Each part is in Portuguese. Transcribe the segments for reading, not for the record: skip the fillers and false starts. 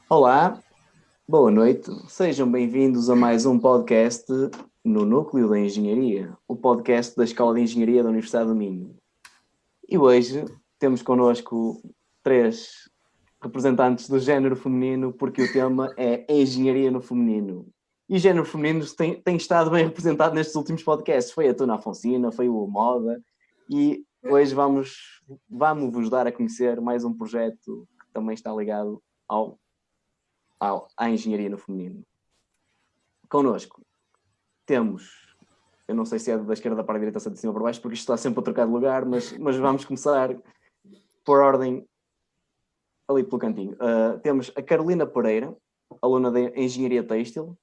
Olá, boa noite. Sejam bem-vindos a mais um podcast no Núcleo da Engenharia, o podcast da Escola de Engenharia da Universidade do Minho. E hoje temos connosco três representantes do género feminino, porque o tema é Engenharia no Feminino. E o género feminino tem estado bem representado nestes últimos podcasts. Foi a Tuna Afonsina, foi o Moda, e hoje vamos dar a conhecer mais um projeto que também está ligado à engenharia no feminino. Connosco temos, eu não sei se é da esquerda para a direita ou de cima para baixo, porque isto está sempre a trocar de lugar, mas vamos começar por ordem ali pelo cantinho. Temos a Carolina Pereira, aluna de Engenharia Têxtil,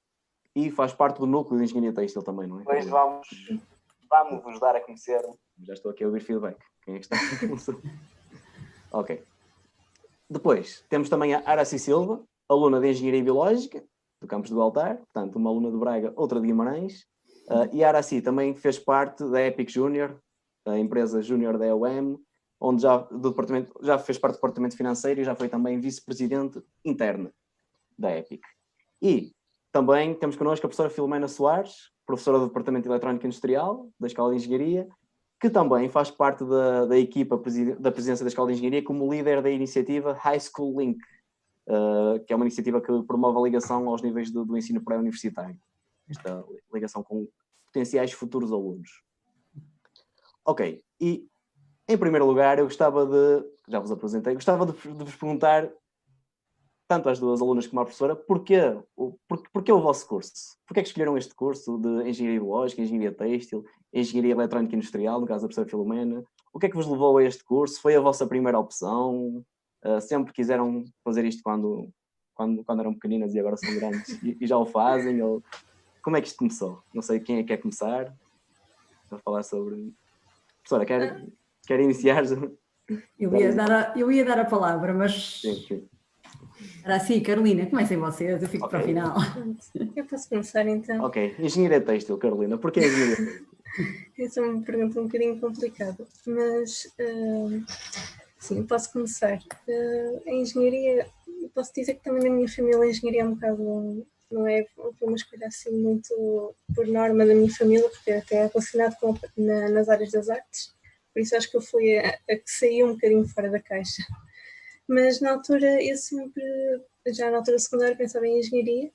e faz parte do núcleo de Engenharia Têxtil também, não é? Pois vamos dar a conhecer. Já estou aqui a ouvir feedback. Quem é que está? Ok. Depois, temos também a Araci Silva, aluna de Engenharia Biológica, do campus do Altar, portanto, uma aluna de Braga, outra de Guimarães. E a Araci também fez parte da Epic Junior, a empresa júnior da EOM, onde já fez parte do departamento financeiro e já foi também vice-presidente interna da Epic. E também temos connosco a professora Filomena Soares, professora do Departamento de Eletrónica Industrial, da Escola de Engenharia, que também faz parte da equipa da presidência da Escola de Engenharia como líder da iniciativa High School Link, que é uma iniciativa que promove a ligação aos níveis do ensino pré-universitário. Esta ligação com potenciais futuros alunos. Ok, e em primeiro lugar eu gostava já vos apresentei, gostava de vos perguntar, tanto às duas alunas como à professora, porquê o vosso curso? Porquê é que escolheram este curso de Engenharia Biológica, Engenharia Têxtil, Engenharia Eletrónica Industrial, no caso da professora Filomena? O que é que vos levou a este curso? Foi a vossa primeira opção? Sempre quiseram fazer isto quando eram pequeninas e agora são grandes e já o fazem? Ou como é que isto começou? Não sei quem é que quer começar a falar sobre... Professora, quer iniciar? Eu ia dar a palavra, mas... Sim. Era assim, Carolina, comecem vocês, eu fico para o final. Eu posso começar então? Ok, Engenharia Têxtil, Carolina. Porquê Engenharia Têxtil? Essa é uma pergunta um bocadinho complicada, mas sim, posso começar. A engenharia, posso dizer que também na minha família a engenharia é um bocado, não é uma escolha assim muito por norma da minha família, porque até é relacionado nas áreas das artes, por isso acho que eu fui a que saí um bocadinho fora da caixa. Mas na altura, já na altura secundária, pensava em engenharia,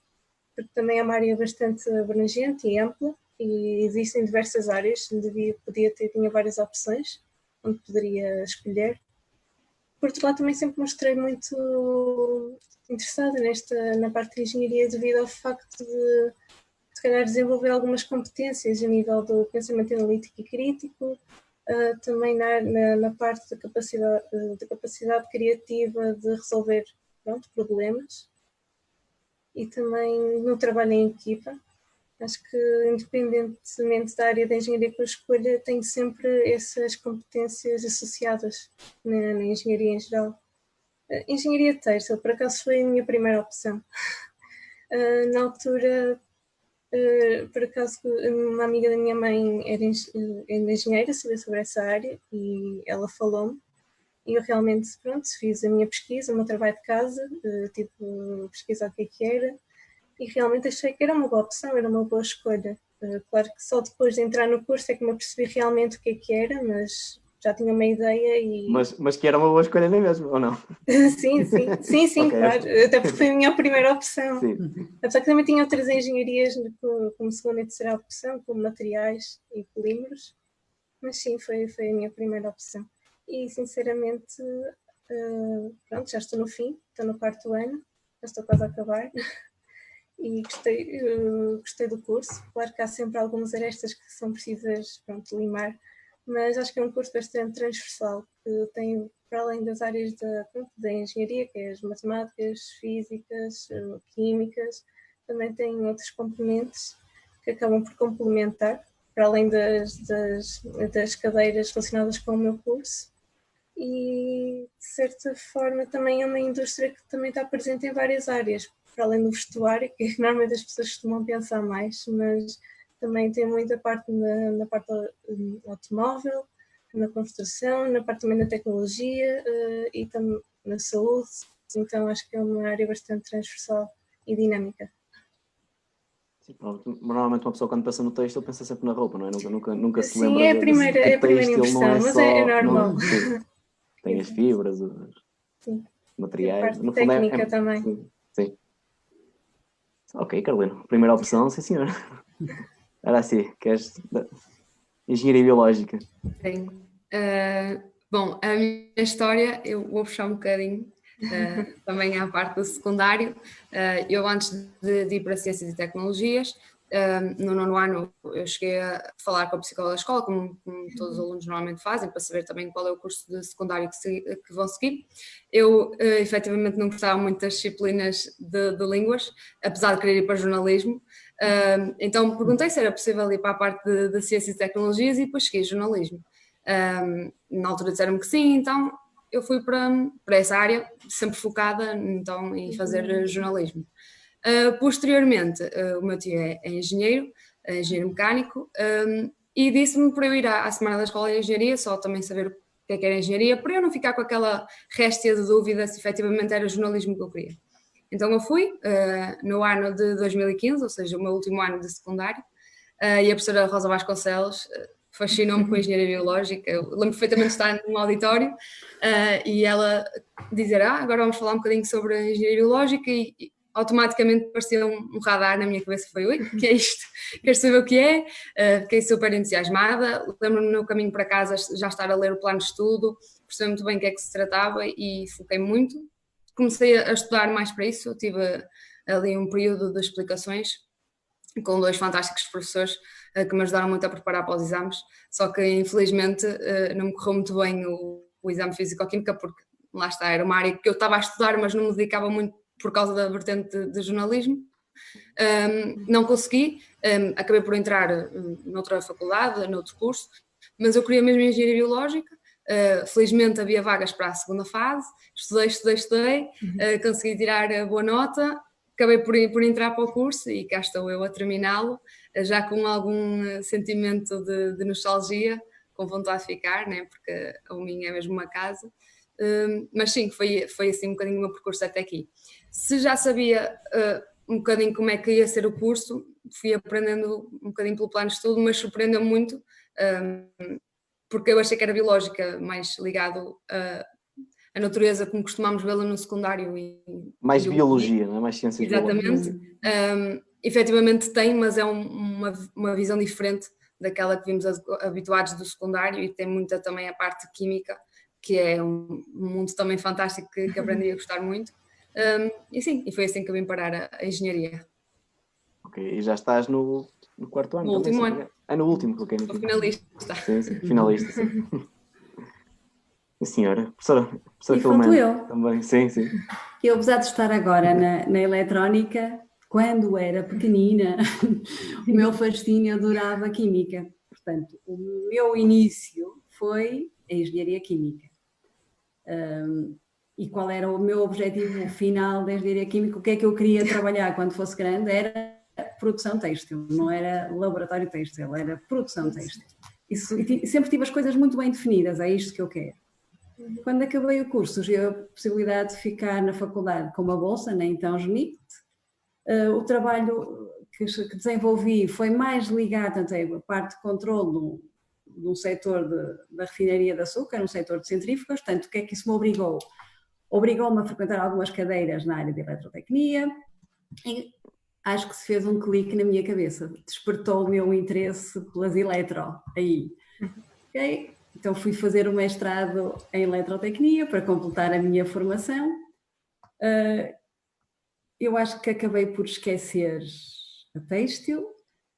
porque também é uma área bastante abrangente e ampla, e existem diversas áreas, tinha várias opções onde poderia escolher. Por outro lado, também sempre mostrei muito interessada na parte de engenharia devido ao facto de se calhar desenvolver algumas competências a nível do pensamento analítico e crítico, também na parte da capacidade criativa de resolver problemas, e também no trabalho em equipa. Acho que, independentemente da área da engenharia que eu escolha, tenho sempre essas competências associadas na engenharia em geral. Engenharia têxtil, por acaso, foi a minha primeira opção. Na altura, por acaso, uma amiga da minha mãe era engenheira, sabia sobre essa área, e ela falou-me. E eu realmente, fiz a minha pesquisa, o meu trabalho de casa, tive a pesquisar o que era, e realmente achei que era uma boa opção, era uma boa escolha. Claro que só depois de entrar no curso é que me apercebi realmente o que era, mas já tinha uma ideia e... Mas que era uma boa escolha nem mesmo, ou não? sim, okay, claro. Até porque foi a minha primeira opção. Sim. Apesar que também tinha outras engenharias como segunda e terceira opção, como materiais e polímeros. Mas sim, foi a minha primeira opção. E sinceramente, já estou no fim, estou no 4º ano, já estou quase a acabar. E gostei do curso. Claro que há sempre algumas arestas que são precisas limar, mas acho que é um curso bastante transversal, que tem, para além das áreas da engenharia, que é as matemáticas, físicas, químicas, também tem outros componentes que acabam por complementar, para além das cadeiras relacionadas com o meu curso. E, de certa forma, também é uma indústria que também está presente em várias áreas, para além do vestuário, que normalmente as pessoas costumam pensar mais, mas também tem muita parte na parte automóvel, na construção, na parte também da tecnologia e também na saúde. então acho que é uma área bastante transversal e dinâmica. Sim, normalmente uma pessoa quando pensa no têxtil pensa sempre na roupa, não é? Nunca se lembra Sim, é a primeira têxtil impressão, não é mas só... é normal. Não, sim, tem as fibras, os Sim. materiais. E a parte No fundo técnica também. Sim. Ok, Carolina. Primeira opção, sim senhor. Era assim, queres engenharia biológica? Sim. Bom, a minha história, eu vou puxar um bocadinho também à parte do secundário. Eu antes de ir para Ciências e Tecnologias, no 9º ano eu cheguei a falar com a psicóloga da escola, como todos os alunos normalmente fazem, para saber também qual é o curso de secundário que vão seguir. Eu efetivamente não gostava muito das disciplinas de línguas, apesar de querer ir para jornalismo. Então perguntei se era possível ir para a parte de Ciências e Tecnologias e depois cheguei a jornalismo. Na altura disseram-me que sim, então eu fui para essa área, sempre focada então, em fazer jornalismo. Posteriormente, o meu tio é engenheiro mecânico, e disse-me para eu ir à Semana da Escola de Engenharia, só também saber o que é que era engenharia, para eu não ficar com aquela réstia de dúvida se efetivamente era jornalismo que eu queria. Então eu fui no ano de 2015, ou seja, o meu último ano de secundário, e a professora Rosa Vasconcelos fascinou-me com a engenharia biológica. Eu lembro perfeitamente de estar num auditório e ela dizer, agora vamos falar um bocadinho sobre a engenharia biológica, e automaticamente parecia um radar na minha cabeça. Foi, ui, o que é isto? Quero saber o que é? Fiquei super entusiasmada. Lembro-me no caminho para casa já estar a ler o plano de estudo, perceber muito bem o que é que se tratava e foquei muito. Comecei a estudar mais para isso. Eu tive ali um período de explicações com 2 fantásticos professores que me ajudaram muito a preparar para os exames, só que infelizmente não me correu muito bem o exame de Físico-Química, porque lá está, era uma área que eu estava a estudar, mas não me dedicava muito por causa da vertente de jornalismo. Não consegui, acabei por entrar noutra faculdade, noutro curso, mas eu queria mesmo engenharia biológica. Felizmente havia vagas para a segunda fase, estudei, consegui tirar a boa nota, acabei por entrar para o curso e cá estou eu a terminá-lo, já com algum sentimento de nostalgia, com vontade de ficar, né? Porque a minha é mesmo uma casa. Mas sim, foi assim um bocadinho o meu percurso até aqui. Se já sabia um bocadinho como é que ia ser o curso, fui aprendendo um bocadinho pelo plano de estudo, mas surpreendeu-me muito, porque eu achei que era biológica, mais ligado à natureza, como costumamos vê-la no secundário. Mais biologia, não é? Mais ciências biológicas. Exatamente. Efetivamente tem, mas é uma visão diferente daquela que vimos habituados do secundário, e tem muita também a parte química, que é um mundo também fantástico que aprendi a gostar muito. E sim, e foi assim que eu vim parar a engenharia. Ok, e já estás no 4º ano No também? último ano. No último, ok. No finalista. Sim, finalista, sim. Sim, senhora. Professora E falto Filomena eu. também, sim. Eu, apesar de estar agora na eletrónica, quando era pequenina, o meu fascínio adorava química. Portanto, o meu início foi a engenharia química. E qual era o meu objetivo final da engenharia química? O que é que eu queria trabalhar quando fosse grande? Era produção têxtil, não era laboratório têxtil, era produção têxtil. E sempre tive as coisas muito bem definidas, é isto que eu quero. Quando acabei o curso, surgiu a possibilidade de ficar na faculdade com uma bolsa, na então GNIT. O trabalho que desenvolvi foi mais ligado, tanto à parte de controle de um setor da refinaria de açúcar, um setor de centrífugas. Portanto, o que é que isso me obrigou? Obrigou-me a frequentar algumas cadeiras na área de eletrotecnia e acho que se fez um clique na minha cabeça, despertou o meu interesse pelas eletro aí. Ok? Então fui fazer o mestrado em eletrotecnia para completar a minha formação. Eu acho que acabei por esquecer a têxtil,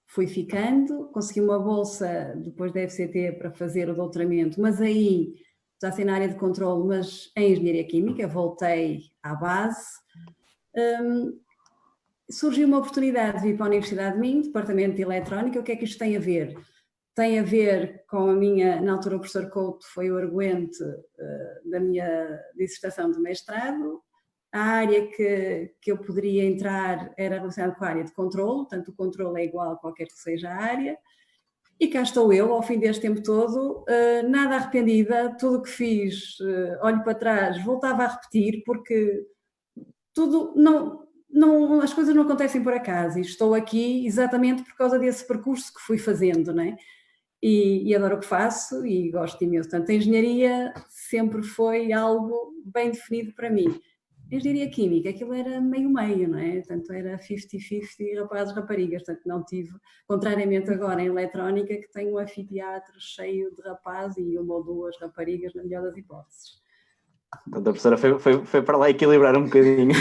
fui ficando, consegui uma bolsa depois da FCT para fazer o doutoramento, mas aí já sei na área de controle, mas em engenharia química, voltei à base. Surgiu uma oportunidade de vir para a Universidade de Minho, Departamento de Eletrónica. O que é que isto tem a ver? Tem a ver com a minha, na altura o professor Couto foi o arguente da minha dissertação de mestrado. A área que eu poderia entrar era relacionada com a área de controle, portanto o controle é igual a qualquer que seja a área. E cá estou eu, ao fim deste tempo todo, nada arrependida, tudo o que fiz, olho para trás, voltava a repetir, porque tudo, não, as coisas não acontecem por acaso e estou aqui exatamente por causa desse percurso que fui fazendo, não é? E adoro o que faço e gosto imenso. Portanto, a engenharia sempre foi algo bem definido para mim. A engenharia química, aquilo era meio-meio, não é? Portanto, era 50-50 rapazes, raparigas. Portanto, não tive, contrariamente agora em eletrónica, que tem um anfiteatro cheio de rapazes e uma ou duas raparigas, na melhor das hipóteses. Portanto, a professora foi para lá equilibrar um bocadinho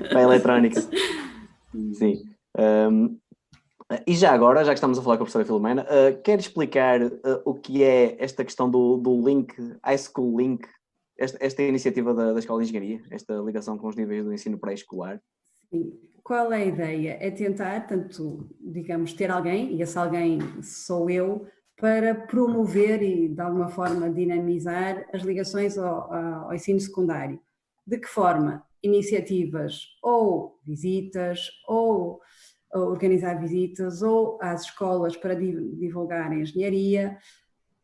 para a eletrónica. Sim. E já agora, já que estamos a falar com a professora Filomena, quer explicar o que é esta questão do link, High School Link, esta iniciativa da Escola de Engenharia, esta ligação com os níveis do ensino pré-escolar? Sim. Qual é a ideia? É tentar, tanto, digamos, ter alguém, e esse alguém sou eu, para promover e, de alguma forma, dinamizar as ligações ao ensino secundário. De que forma? Iniciativas ou visitas, ou organizar visitas, ou às escolas para divulgar a engenharia,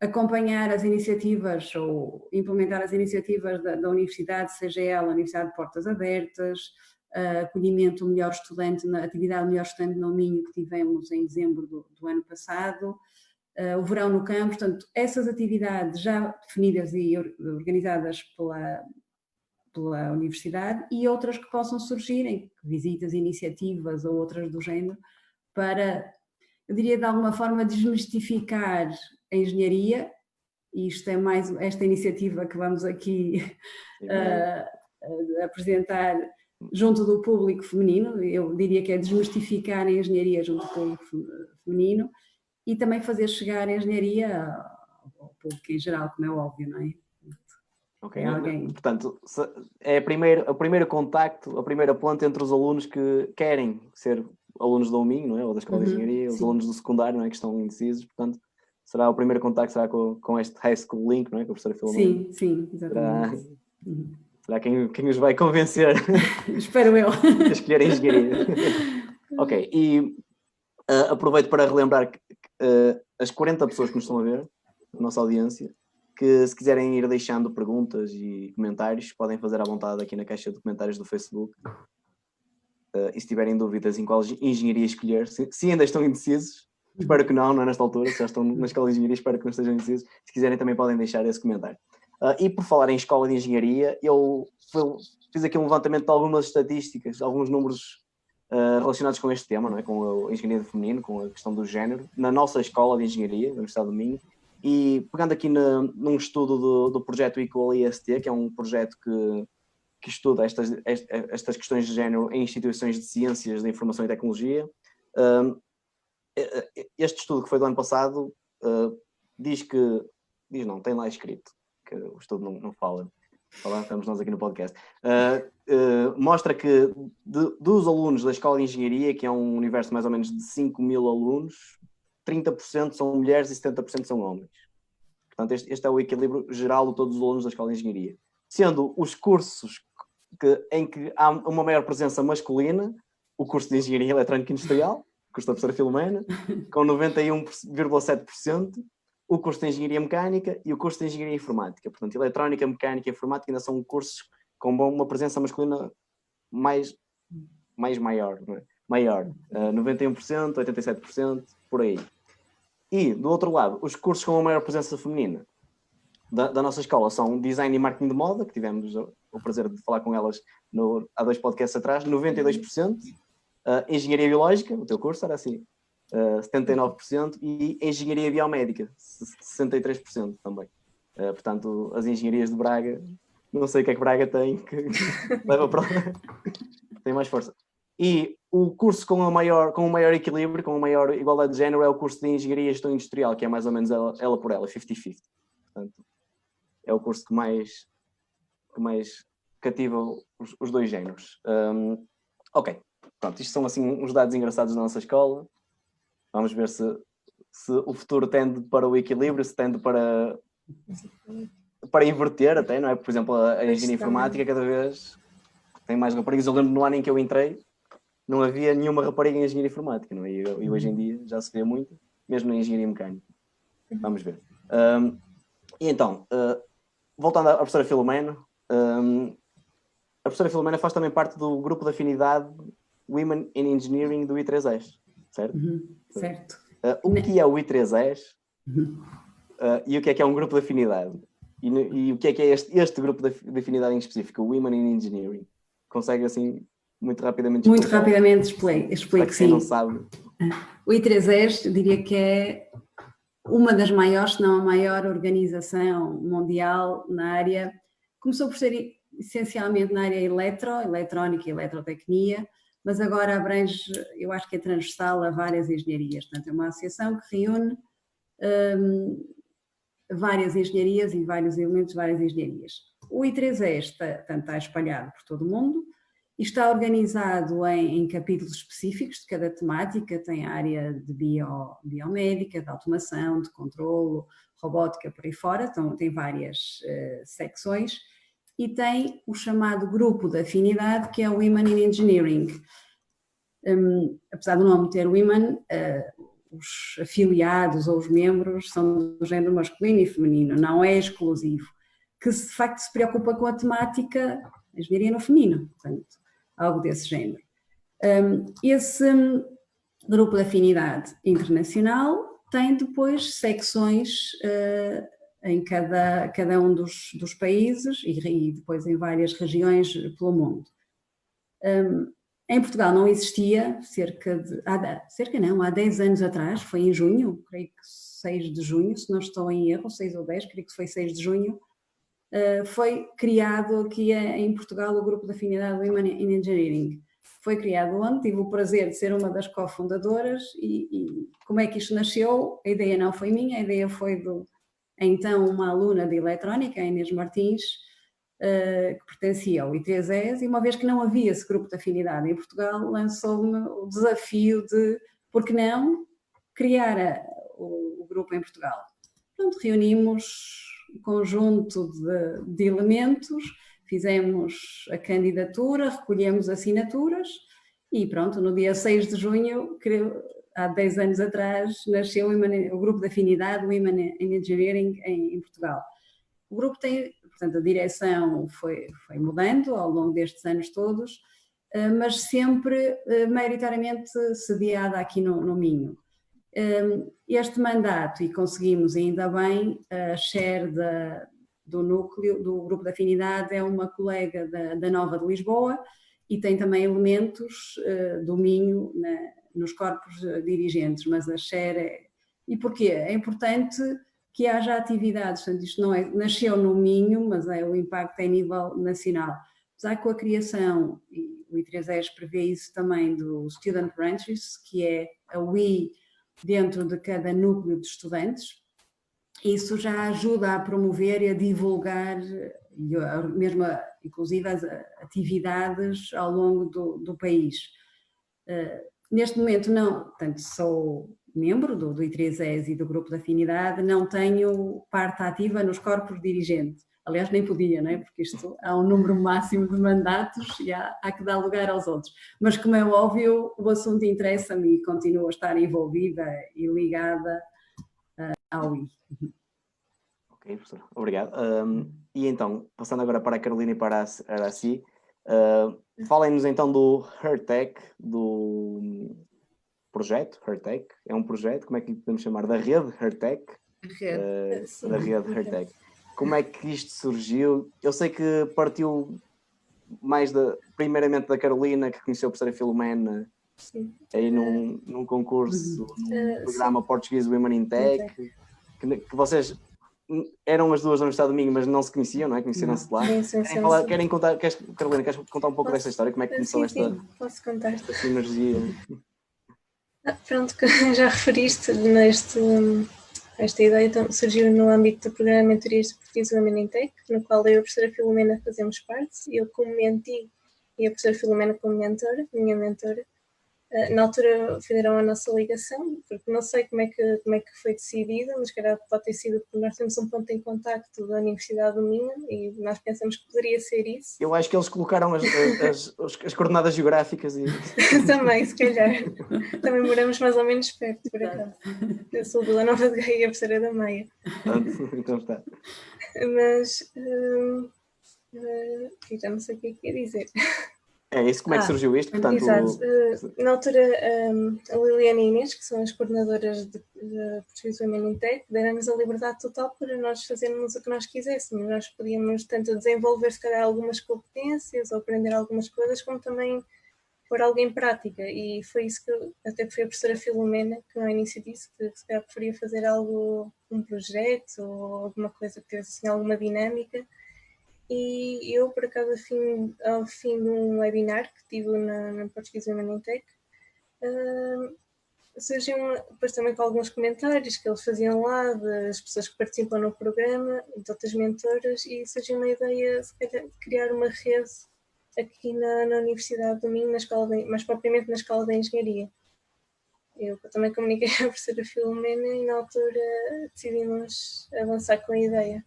acompanhar as iniciativas ou implementar as iniciativas da universidade, seja ela a Universidade de Portas Abertas, acolhimento do melhor estudante, na atividade melhor estudante no Minho que tivemos em dezembro do ano passado, o verão no campo, portanto, essas atividades já definidas e organizadas pela universidade e outras que possam surgir, em visitas, iniciativas ou outras do género, para, eu diria, de alguma forma desmistificar a engenharia, e isto é mais esta iniciativa que vamos aqui apresentar junto do público feminino, eu diria que é desmistificar a engenharia junto do público feminino e também fazer chegar a engenharia ao público em geral, como é óbvio, não é? Ok, É alguém. Portanto, é o primeiro contacto, a primeira ponte entre os alunos que querem ser alunos da UMIN, não é? Ou da Escola de Engenharia, os alunos do secundário, não é? Que estão indecisos, portanto, será o primeiro contacto será com este High School Link, não é? Com a professora Filomena. Sim, exatamente. Será quem os vai convencer Espero eu. a escolher a engenharia. Ok, e aproveito para relembrar que as 40 pessoas que nos estão a ver, a nossa audiência, que se quiserem ir deixando perguntas e comentários, podem fazer à vontade aqui na caixa de comentários do Facebook. E se tiverem dúvidas em qual engenharia escolher, se ainda estão indecisos, espero que não é nesta altura, se já estão na escola de engenharia, espero que não estejam indecisos. Se quiserem também podem deixar esse comentário. E por falar em escola de engenharia, eu fiz aqui um levantamento de algumas estatísticas, alguns números relacionados com este tema, não é? Com a engenharia feminino, com a questão do género, na nossa escola de engenharia, da Universidade do Minho. E pegando aqui num estudo do projeto Equal IST, que é um projeto que estuda estas questões de género em instituições de ciências da informação e tecnologia. Este estudo que foi do ano passado tem lá escrito, que o estudo não fala, estamos nós aqui no podcast, mostra que dos alunos da Escola de Engenharia, que é um universo mais ou menos de 5.000 alunos, 30% são mulheres e 70% são homens. Portanto, este é o equilíbrio geral de todos os alunos da Escola de Engenharia. Sendo os cursos em que há uma maior presença masculina, o curso de Engenharia Eletrónica Industrial, o curso da professora Filomena, com 91,7%, o curso de Engenharia Mecânica e o curso de Engenharia Informática. Portanto, Eletrónica, Mecânica e Informática ainda são cursos com uma presença masculina mais maior, não é? Maior, 91%, 87%, por aí. E, do outro lado, os cursos com a maior presença feminina da nossa escola são Design e Marketing de Moda, que tivemos o prazer de falar com elas há 2 podcasts atrás, 92%. Engenharia Biológica, o teu curso era assim, 79%. E Engenharia Biomédica, 63% também. Portanto, as engenharias de Braga, não sei o que é que Braga tem, que leva para tem mais força. E o curso com o maior equilíbrio, com a maior igualdade de género, é o curso de Engenharia e Gestão Industrial, que é mais ou menos ela por ela, 50-50. Portanto, é o curso que mais cativa os dois géneros. Ok, pronto, isto são assim uns dados engraçados da nossa escola. Vamos ver se o futuro tende para o equilíbrio, se tende para inverter até, não é? Por exemplo, a engenharia informática cada vez tem mais raparigas. Eu lembro no ano em que eu entrei, não havia nenhuma rapariga em engenharia informática, não é? E hoje em dia já se vê muito, mesmo na engenharia mecânica. Vamos ver. E então, voltando à professora Filomena, a professora Filomena faz também parte do grupo de afinidade Women in Engineering do I3S, certo? Certo. O que é o I3S e o que é um grupo de afinidade? E o que é este grupo de afinidade em específico, o Women in Engineering? Consegue assim, muito rapidamente Muito explicar? rapidamente explico, Para quem sim. não sabe. O I3S, diria que é uma das maiores, se não a maior organização mundial na área. Começou por ser essencialmente na área eletrónica e eletrotecnia, mas agora abrange, eu acho que é transversal a várias engenharias. Portanto, é uma associação que reúne várias engenharias e vários elementos de várias engenharias. O I3S está espalhado por todo o mundo e está organizado em capítulos específicos de cada temática. Tem a área de biomédica, de automação, de controlo, robótica, por aí fora. Então, tem várias secções e tem o chamado grupo de afinidade, que é o Women in Engineering. Apesar do nome ter Women, os afiliados ou os membros são do género masculino e feminino, não é exclusivo, que de facto se preocupa com a temática engenharia no feminino, portanto, algo desse género. Esse grupo de afinidade internacional tem depois secções em cada um dos países e depois em várias regiões pelo mundo. Em Portugal não existia, há 10 anos atrás, foi em junho, creio que 6 de junho, se não estou em erro, 6 ou 10, creio que foi 6 de junho, foi criado aqui em Portugal o grupo de afinidade Women in Engineering. Foi criado onde tive o prazer de ser uma das cofundadoras e como é que isto nasceu? A ideia não foi minha, a ideia foi então uma aluna de eletrónica, a Inês Martins, que pertencia ao I3S, e uma vez que não havia esse grupo de afinidade em Portugal, lançou-me o desafio de, por que não, criar o grupo em Portugal. Pronto, reunimos um conjunto de elementos, fizemos a candidatura, recolhemos assinaturas e pronto, no dia 6 de junho, há 10 anos atrás, nasceu o grupo de afinidade Women in Engineering em Portugal. O grupo tem, portanto, a direção foi mudando ao longo destes anos todos, mas sempre maioritariamente sediada aqui no Minho. Este mandato, e conseguimos ainda bem, a chair do núcleo, do grupo de afinidade, é uma colega da Nova de Lisboa e tem também elementos do Minho nos corpos dirigentes, mas a chair é... E porquê? É importante que haja atividades, portanto, isto não nasceu no Minho, mas o impacto é a nível nacional. Apesar que com a criação, e o I3S prevê isso também, do Student Branches, que é a UI dentro de cada núcleo de estudantes, isso já ajuda a promover e a divulgar, mesmo inclusive as atividades ao longo do país. Neste momento não, portanto sou membro do I3S e do grupo de afinidade, não tenho parte ativa nos corpos dirigentes. Aliás, nem podia, não é? Porque isto há um número máximo de mandatos e há que dar lugar aos outros. Mas, como é óbvio, o assunto interessa-me e continuo a estar envolvida e ligada ao I. Ok, professor, obrigado. E então, passando agora para a Carolina e para a Araci, falem-nos então do HerTech, do projeto HerTech. É um projeto, como é que lhe podemos chamar? Da rede HerTech? Da rede HerTech. Como é que isto surgiu? Eu sei que partiu mais primeiramente da Carolina, que conheceu a professora Filomena aí num concurso, num programa português Women in Tech, que vocês eram as duas da Universidade do Minho, mas não se conheciam, não é? Conheceram-se lá. Querem contar, Carolina, queres contar um pouco dessa história? Como é que começou esta sinergia? Pronto, que já referiste esta ideia, então, surgiu no âmbito do programa de mentorias desportivas Women in Tech, no qual eu e a professora Filomena fazemos parte, eu como mentee e a professora Filomena como minha mentora. Na altura fizeram a nossa ligação, porque não sei como é que foi decidida, mas calhar pode ter sido porque nós temos um ponto em contacto da Universidade do Minho e nós pensamos que poderia ser isso. Eu acho que eles colocaram as coordenadas geográficas e... Também, se calhar. Também moramos mais ou menos perto, por acaso. Eu sou da Nova de Gaia e a professora da Meia. Então está. Mas... que já não sei o que é que ia dizer. É isso, como é que surgiu isto? Portanto, Exato. Na altura, a Liliana e a Inês, que são as coordenadoras de Português Women in Tech, deram-nos a liberdade total para nós fazermos o que nós quiséssemos. Nós podíamos tanto desenvolver, se calhar, algumas competências ou aprender algumas coisas, como também pôr algo em prática. E foi isso que até foi a professora Filomena que no início disse que se calhar preferia fazer algo, um projeto ou alguma coisa que tivesse assim, alguma dinâmica. E eu, por acaso, ao fim de um webinar que tive na Português Women in Tech, surgiu depois também com alguns comentários que eles faziam lá, das pessoas que participam no programa, de outras mentoras, e surgiu uma ideia se calhar, de criar uma rede aqui na Universidade do Minho, mais propriamente na Escola de Engenharia. Eu também comuniquei à professora Filomena e na altura decidimos avançar com a ideia.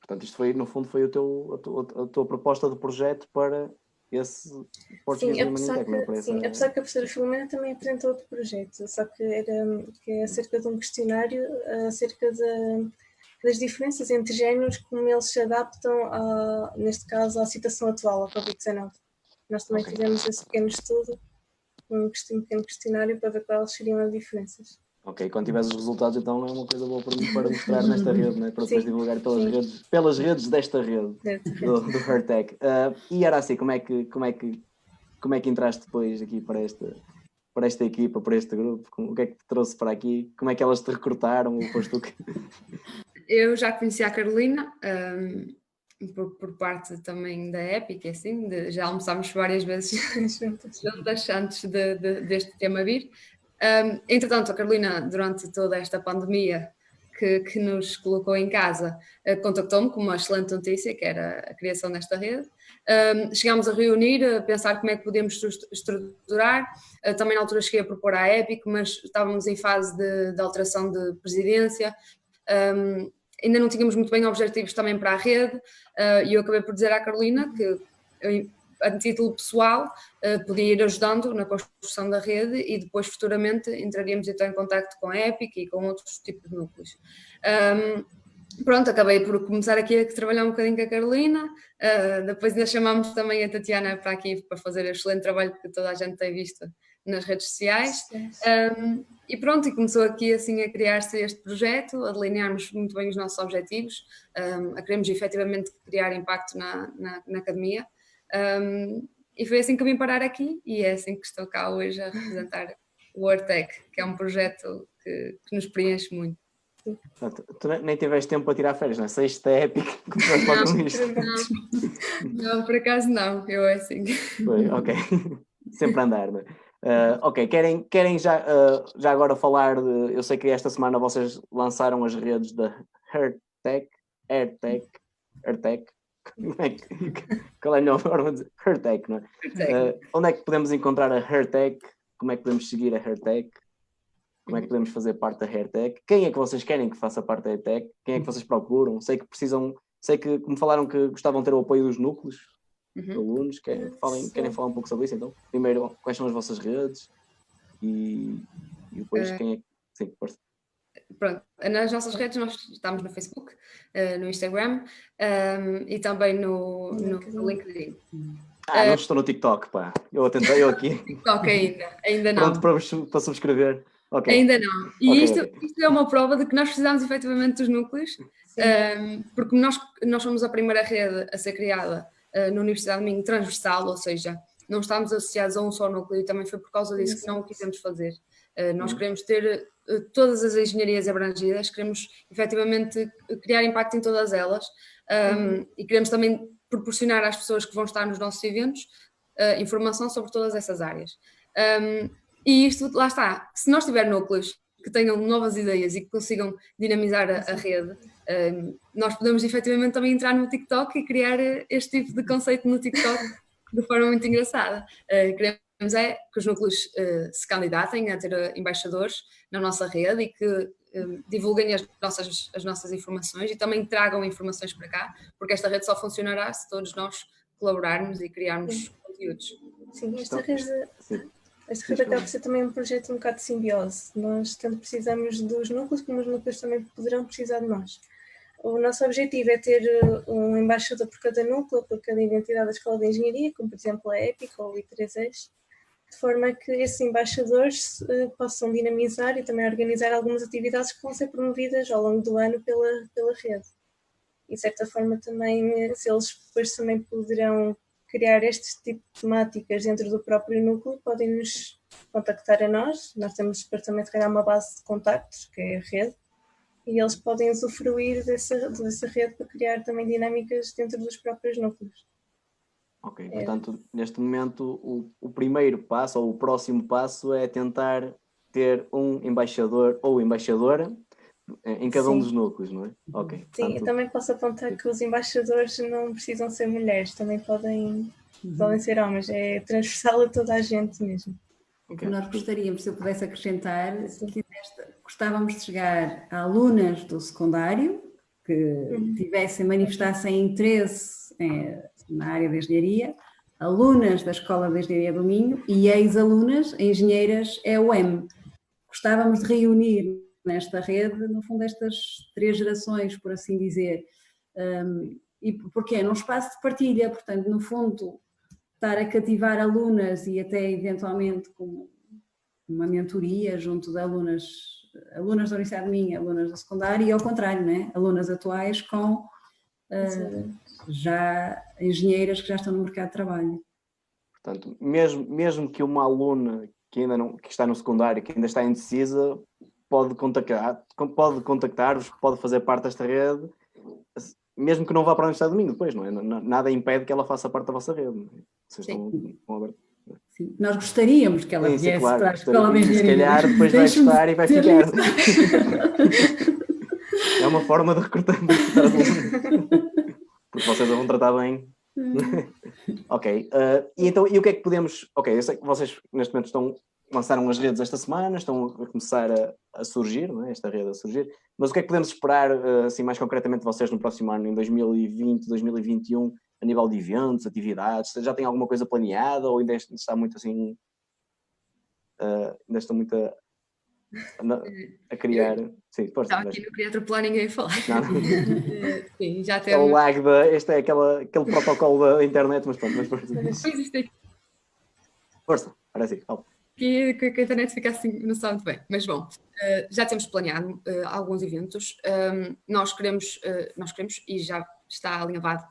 portanto, isto foi, no fundo, foi a tua proposta de projeto para esse Português Women in Tech, não é? Apesar que a professora Filomena também apresentou outro projeto, só que é acerca de um questionário, acerca das diferenças entre géneros, como eles se adaptam, neste caso, à situação atual, ao Covid-19. Nós também fizemos esse pequeno estudo, um pequeno questionário para ver quais seriam as diferenças. Ok, quando tiveres os resultados, então é uma coisa boa para mim para mostrar nesta rede, né? Para depois divulgar pelas redes desta rede do HerTech. E era assim, como é que entraste depois aqui para esta equipa, para este grupo? O que é que te trouxe para aqui? Como é que elas te recrutaram? Ou foste tu que... Eu já conhecia a Carolina, por parte também da Epic, assim, já almoçámos várias vezes juntas antes deste tema vir. Entretanto, a Carolina, durante toda esta pandemia que nos colocou em casa, contactou-me com uma excelente notícia, que era a criação desta rede. Chegámos a reunir, a pensar como é que podíamos estruturar. Também na altura cheguei a propor à Epic, mas estávamos em fase de alteração de presidência. Ainda não tínhamos muito bem objetivos também para a rede, e eu acabei por dizer à Carolina que eu, a título pessoal, podia ir ajudando na construção da rede e depois futuramente entraríamos então em contacto com a Epic e com outros tipos de núcleos. Pronto, acabei por começar aqui a trabalhar um bocadinho com a Carolina, depois ainda chamámos também a Tatiana para aqui para fazer o excelente trabalho que toda a gente tem visto nas redes sociais. E pronto, e começou aqui assim a criar-se este projeto, a delinearmos muito bem os nossos objetivos, a queremos efetivamente criar impacto na academia. E foi assim que eu vim parar aqui e é assim que estou cá hoje a representar o HerTech, que é um projeto que nos preenche muito. Portanto, tu nem tiveste tempo para tirar férias, não é? Saíste da Epic, começaste logo com isto. Não, por acaso não, eu é assim. Foi, ok. Sempre a andar, não é? Ok, querem já agora falar de... Eu sei que esta semana vocês lançaram as redes da HerTech. Qual é a melhor forma de dizer? HerTech, não é? Onde é que podemos encontrar a HerTech? Como é que podemos seguir a HerTech? Como é que podemos fazer parte da HerTech? Quem é que vocês querem que faça parte da HerTech? Quem é que vocês procuram? Sei que me falaram que gostavam de ter o apoio dos núcleos, alunos. Querem falar um pouco sobre isso, então? Primeiro, quais são as vossas redes? E depois, quem é que... Sim, força. Pronto, nas nossas redes nós estamos no Facebook, no Instagram e também no LinkedIn. Não estou no TikTok, pá. Eu tentei aqui. TikTok ainda não. Pronto para subscrever. Okay. Ainda não. E isto é uma prova de que nós precisamos efetivamente dos núcleos, porque nós somos a primeira rede a ser criada na Universidade de Minho transversal, ou seja, não estamos associados a um só núcleo e também foi por causa disso que não o quisemos fazer. Nós queremos ter todas as engenharias abrangidas, queremos efetivamente criar impacto em todas elas e queremos também proporcionar às pessoas que vão estar nos nossos eventos informação sobre todas essas áreas. E isto, lá está, se nós tivermos núcleos que tenham novas ideias e que consigam dinamizar a rede, nós podemos efetivamente também entrar no TikTok e criar este tipo de conceito no TikTok de forma muito engraçada. Queremos que os núcleos se candidatem a ter embaixadores na nossa rede e que divulguem as nossas informações e também tragam informações para cá, porque esta rede só funcionará se todos nós colaborarmos e criarmos conteúdos. Sim, esta rede acaba por ser também um projeto um bocado de simbiose. Nós tanto precisamos dos núcleos como os núcleos também poderão precisar de nós. O nosso objetivo é ter um embaixador por cada núcleo, por cada identidade da Escola de Engenharia, como por exemplo a EPIC ou o I3ES, de forma que esses embaixadores possam dinamizar e também organizar algumas atividades que vão ser promovidas ao longo do ano pela rede. E de certa forma também, se eles depois também poderão criar este tipo de temáticas dentro do próprio núcleo, podem nos contactar a nós. Nós temos departamento de criar uma base de contactos, que é a rede, e eles podem usufruir dessa rede para criar também dinâmicas dentro dos próprios núcleos. Ok, portanto, neste momento, o primeiro passo, ou o próximo passo, é tentar ter um embaixador ou embaixadora em cada um dos núcleos, não é? Ok. Sim, portanto, eu também posso apontar que os embaixadores não precisam ser mulheres, também podem ser homens, é transversal a toda a gente mesmo. ok. Nós gostaríamos, se eu pudesse acrescentar, que gostávamos de chegar a alunas do secundário que tivessem, manifestassem interesse na área da engenharia, alunas da Escola de Engenharia do Minho e ex-alunas engenheiras EUM. Gostávamos de reunir nesta rede, no fundo, estas 3 gerações, por assim dizer. E porquê? Num espaço de partilha, portanto, no fundo, estar a cativar alunas e até eventualmente com uma mentoria junto de alunas da Universidade Minha, alunas da secundária e ao contrário, né? Alunas atuais com já engenheiras que já estão no mercado de trabalho. Portanto, mesmo que uma aluna que ainda não, que está no secundário, que ainda está indecisa, pode contactar-vos, pode fazer parte desta rede, mesmo que não vá para a Universidade do Minho depois, não é? Nada impede que ela faça parte da vossa rede. Não é? Vocês estão abertos. Sim, nós gostaríamos que ela viesse claro, para a Escola de Engenharia. Se calhar depois vai gostar e vai ficar. É uma forma de recrutar porque vocês a vão tratar bem. Ok. E o que é que podemos... Ok, eu sei que vocês neste momento lançaram as redes esta semana, estão a começar a surgir, não é? Esta rede a surgir, mas o que é que podemos esperar, assim, mais concretamente de vocês no próximo ano, em 2020, 2021, a nível de eventos, atividades? Já tem alguma coisa planeada ou ainda está muito assim... ainda estão muito a criar... Sim, força. Estava aqui, não queria atropelar ninguém a falar. Sim, já É o temos... lag este é aquele protocolo da internet, mas pronto, força, parece assim. Que a internet fica assim, não sabe muito bem. Mas bom, já temos planeado alguns eventos. Nós queremos, e já está alinhavado,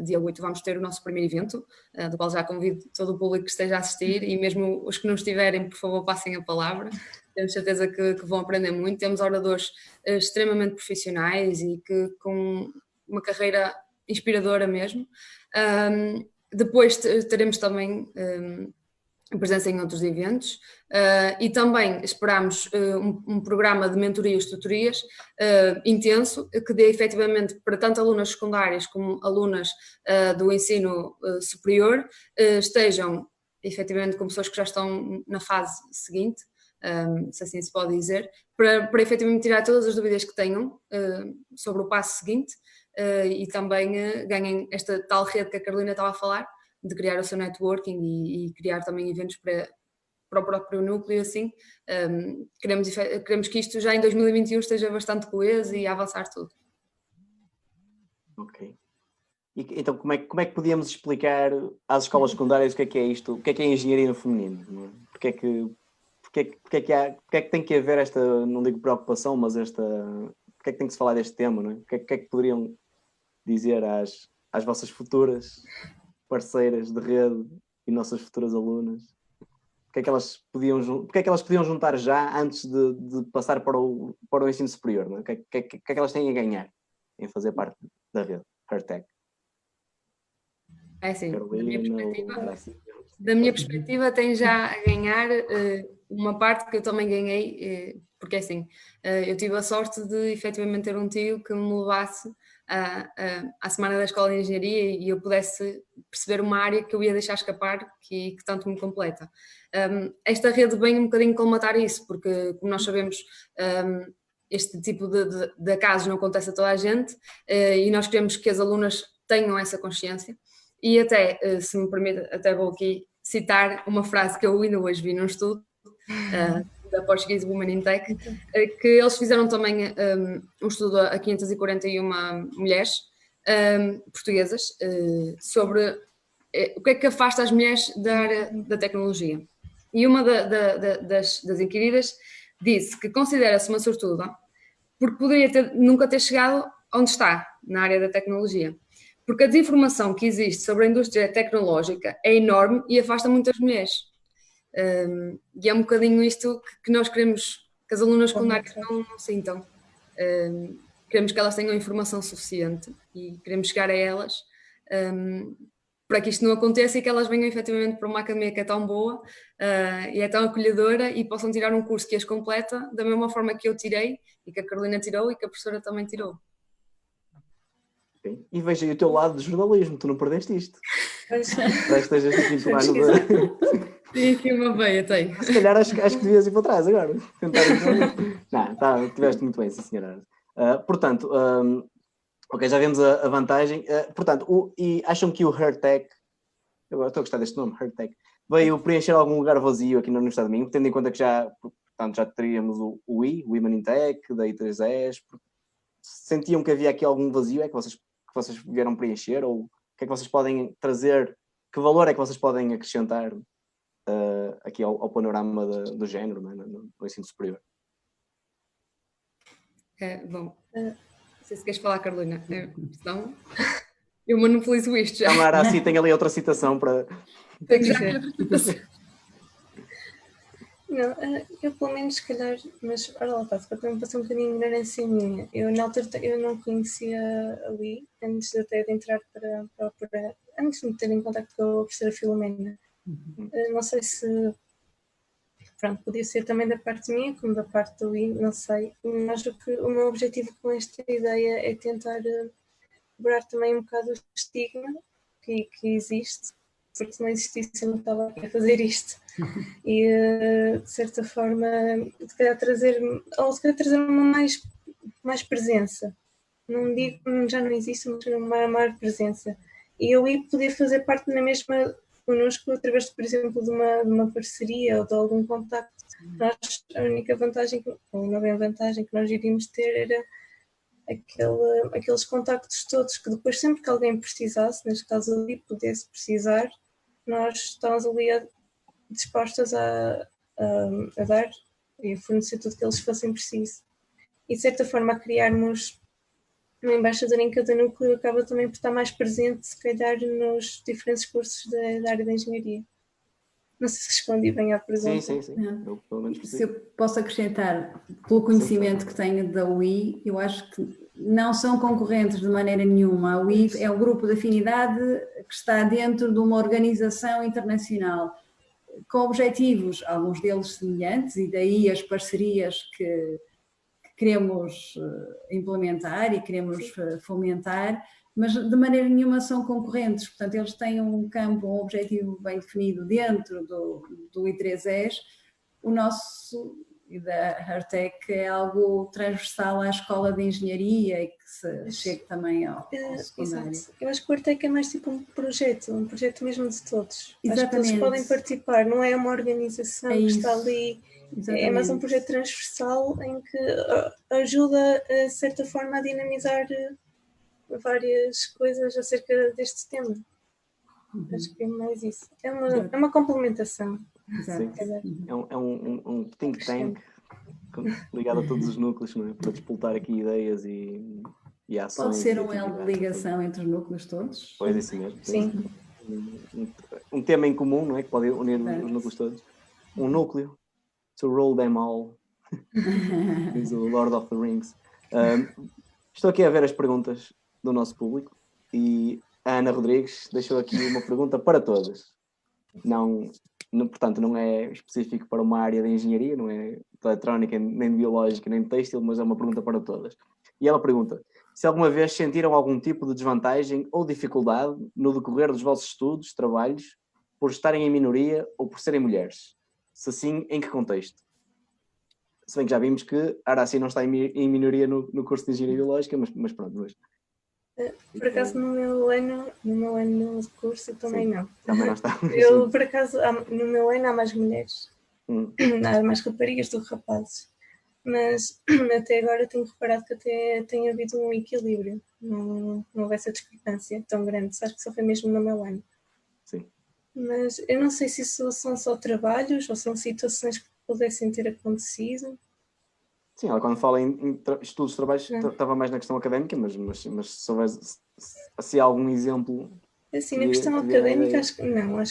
dia 8 vamos ter o nosso primeiro evento, do qual já convido todo o público que esteja a assistir e mesmo os que não estiverem, por favor, passem a palavra. Temos certeza que vão aprender muito. Temos oradores extremamente profissionais e que com uma carreira inspiradora mesmo. Depois teremos também... presença em outros eventos e também esperamos um programa de mentorias e tutorias intenso, que dê efetivamente para tanto alunas secundárias como alunas do ensino superior estejam efetivamente com pessoas que já estão na fase seguinte, se assim se pode dizer, para efetivamente tirar todas as dúvidas que tenham sobre o passo seguinte e também ganhem esta tal rede que a Carolina estava a falar, de criar o seu networking e criar também eventos para o próprio núcleo, assim. Queremos que isto já em 2021 esteja bastante coeso e a avançar tudo. Ok. Então, como é que podíamos explicar às escolas secundárias o que é isto, o que é engenharia no feminino? Não é? Porque é que tem que haver esta, não digo preocupação, mas porque é que tem que se falar deste tema, não é? O que é que poderiam dizer às vossas futuras parceiras de rede e nossas futuras alunas? Porque é que elas podiam juntar já antes de passar para o ensino superior? Não é? O que é que elas têm a ganhar em fazer parte da rede Fairtech? É assim, da minha perspectiva tem já a ganhar uma parte que eu também ganhei, porque assim, eu tive a sorte de efetivamente ter um tio que me levasse à semana da Escola de Engenharia e eu pudesse perceber uma área que eu ia deixar escapar que tanto me completa. Esta rede vem um bocadinho colmatar isso, porque como nós sabemos, este tipo de casos não acontece a toda a gente e nós queremos que as alunas tenham essa consciência. E até, se me permite, até vou aqui citar uma frase que eu ainda hoje vi num estudo da Portuguese Women in Tech, que eles fizeram também um estudo a 541 mulheres portuguesas sobre o que é que afasta as mulheres da área da tecnologia. E uma das inquiridas disse que considera-se uma sortuda porque poderia nunca ter chegado onde está, na área da tecnologia. Porque a desinformação que existe sobre a indústria tecnológica é enorme e afasta muitas mulheres. E é um bocadinho isto que nós queremos que as alunas secundárias não sintam. Queremos que elas tenham informação suficiente e queremos chegar a elas para que isto não aconteça e que elas venham efetivamente para uma academia que é tão boa e é tão acolhedora e possam tirar um curso que as completa da mesma forma que eu tirei e que a Carolina tirou e que a professora também tirou. Sim. E veja aí o teu lado de jornalismo, tu não perdeste isto. Mas, Já estejas no quinto ano de... Tem aqui uma veia, tem. Se calhar acho que devias ir para trás agora. Tentar não, estiveste muito bem, sim senhora. Portanto, ok, já vemos a vantagem. Portanto, e acham que o HerTech, eu estou a gostar deste nome, HerTech, veio preencher algum lugar vazio aqui na Universidade de Minho, tendo em conta que portanto, já teríamos o Women in Tech, da I3S, sentiam que havia aqui algum vazio, que vocês vieram preencher, ou o que é que vocês podem trazer, que valor é que vocês podem acrescentar aqui ao panorama do género, não é? no ensino superior? Bom, não sei se queres falar, Carolina, senão eu monopolizo isto já. Então, assim, tem ali outra citação para... não, eu pelo menos se calhar, mas olha lá, para também passar um bocadinho de ignorância minha. Eu na altura eu não conhecia ali, antes até de entrar antes de me ter em contato com a professora Filomena. Não sei se pronto, podia ser também da parte minha, como da parte do I, não sei. Mas o meu objetivo com esta ideia é tentar quebrar também um bocado o estigma que existe, porque se não existisse eu não estava a fazer isto. E de certa forma, se calhar trazer uma mais presença. Não digo que já não existe, mas uma maior presença. E eu ia poder fazer parte na mesma connosco através, por exemplo, de uma parceria ou de algum contacto. Nós, a única vantagem, ou não bem vantagem que nós iríamos ter era aqueles contactos todos que depois sempre que alguém precisasse, neste caso ali pudesse precisar, nós estamos ali dispostas a dar e a fornecer tudo que eles fossem preciso. E de certa forma a criarmos uma embaixadora em cada núcleo acaba também por estar mais presente, se calhar, nos diferentes cursos da área da engenharia. Não sei se respondi bem à pergunta. Sim. Eu, pelo menos, se eu posso acrescentar, pelo conhecimento que tenho da UI, eu acho que não são concorrentes de maneira nenhuma. A UI é o grupo de afinidade que está dentro de uma organização internacional com objetivos, alguns deles semelhantes, e daí as parcerias que queremos implementar e queremos fomentar, mas de maneira nenhuma são concorrentes. Portanto, eles têm um campo, um objetivo bem definido dentro do I3S. O nosso e da HerTech é algo transversal à escola de engenharia e que se chegue também ao secundário. Exato. Eu acho que o HerTech é mais tipo um projeto mesmo de todos. Exatamente. Acho que todos podem participar, não é uma organização que está ali. Exatamente. É mais um projeto transversal em que ajuda, de certa forma, a dinamizar várias coisas acerca deste tema. Acho que é mais isso. É uma complementação. Exato. É um think tank ligado a todos os núcleos, não é? Para despoltar aqui ideias e ações. Pode ser um elo de ligação entre os núcleos todos. Pois, isso mesmo. Sim. Um tema em comum, não é? Que pode unir os núcleos todos. Um núcleo. To roll them all. Diz o Lord of the Rings. Estou aqui a ver as perguntas do nosso público e a Ana Rodrigues deixou aqui uma pergunta para todas. Portanto, não é específico para uma área de engenharia, não é de eletrónica, nem de biológica, nem de têxtil, mas é uma pergunta para todas. E ela pergunta se alguma vez sentiram algum tipo de desvantagem ou dificuldade no decorrer dos vossos estudos, trabalhos, por estarem em minoria ou por serem mulheres. Se sim, em que contexto? Se bem que já vimos que a Araci não está em minoria no curso de Engenharia Biológica, mas pronto. Por acaso no meu ano de curso também não. Também não está. Eu, por acaso, no meu ano há mais mulheres. Há mais raparigas do que rapazes. Mas até agora tenho reparado que até tem havido um equilíbrio, não houve essa discrepância tão grande, acho que só foi mesmo no meu ano. Sim. Mas eu não sei se isso são só trabalhos ou são situações que pudessem ter acontecido. Sim, ela quando fala em estudos, trabalhos, estava mais na questão académica, mas se houvesse se há algum exemplo... Assim, na questão académica, acho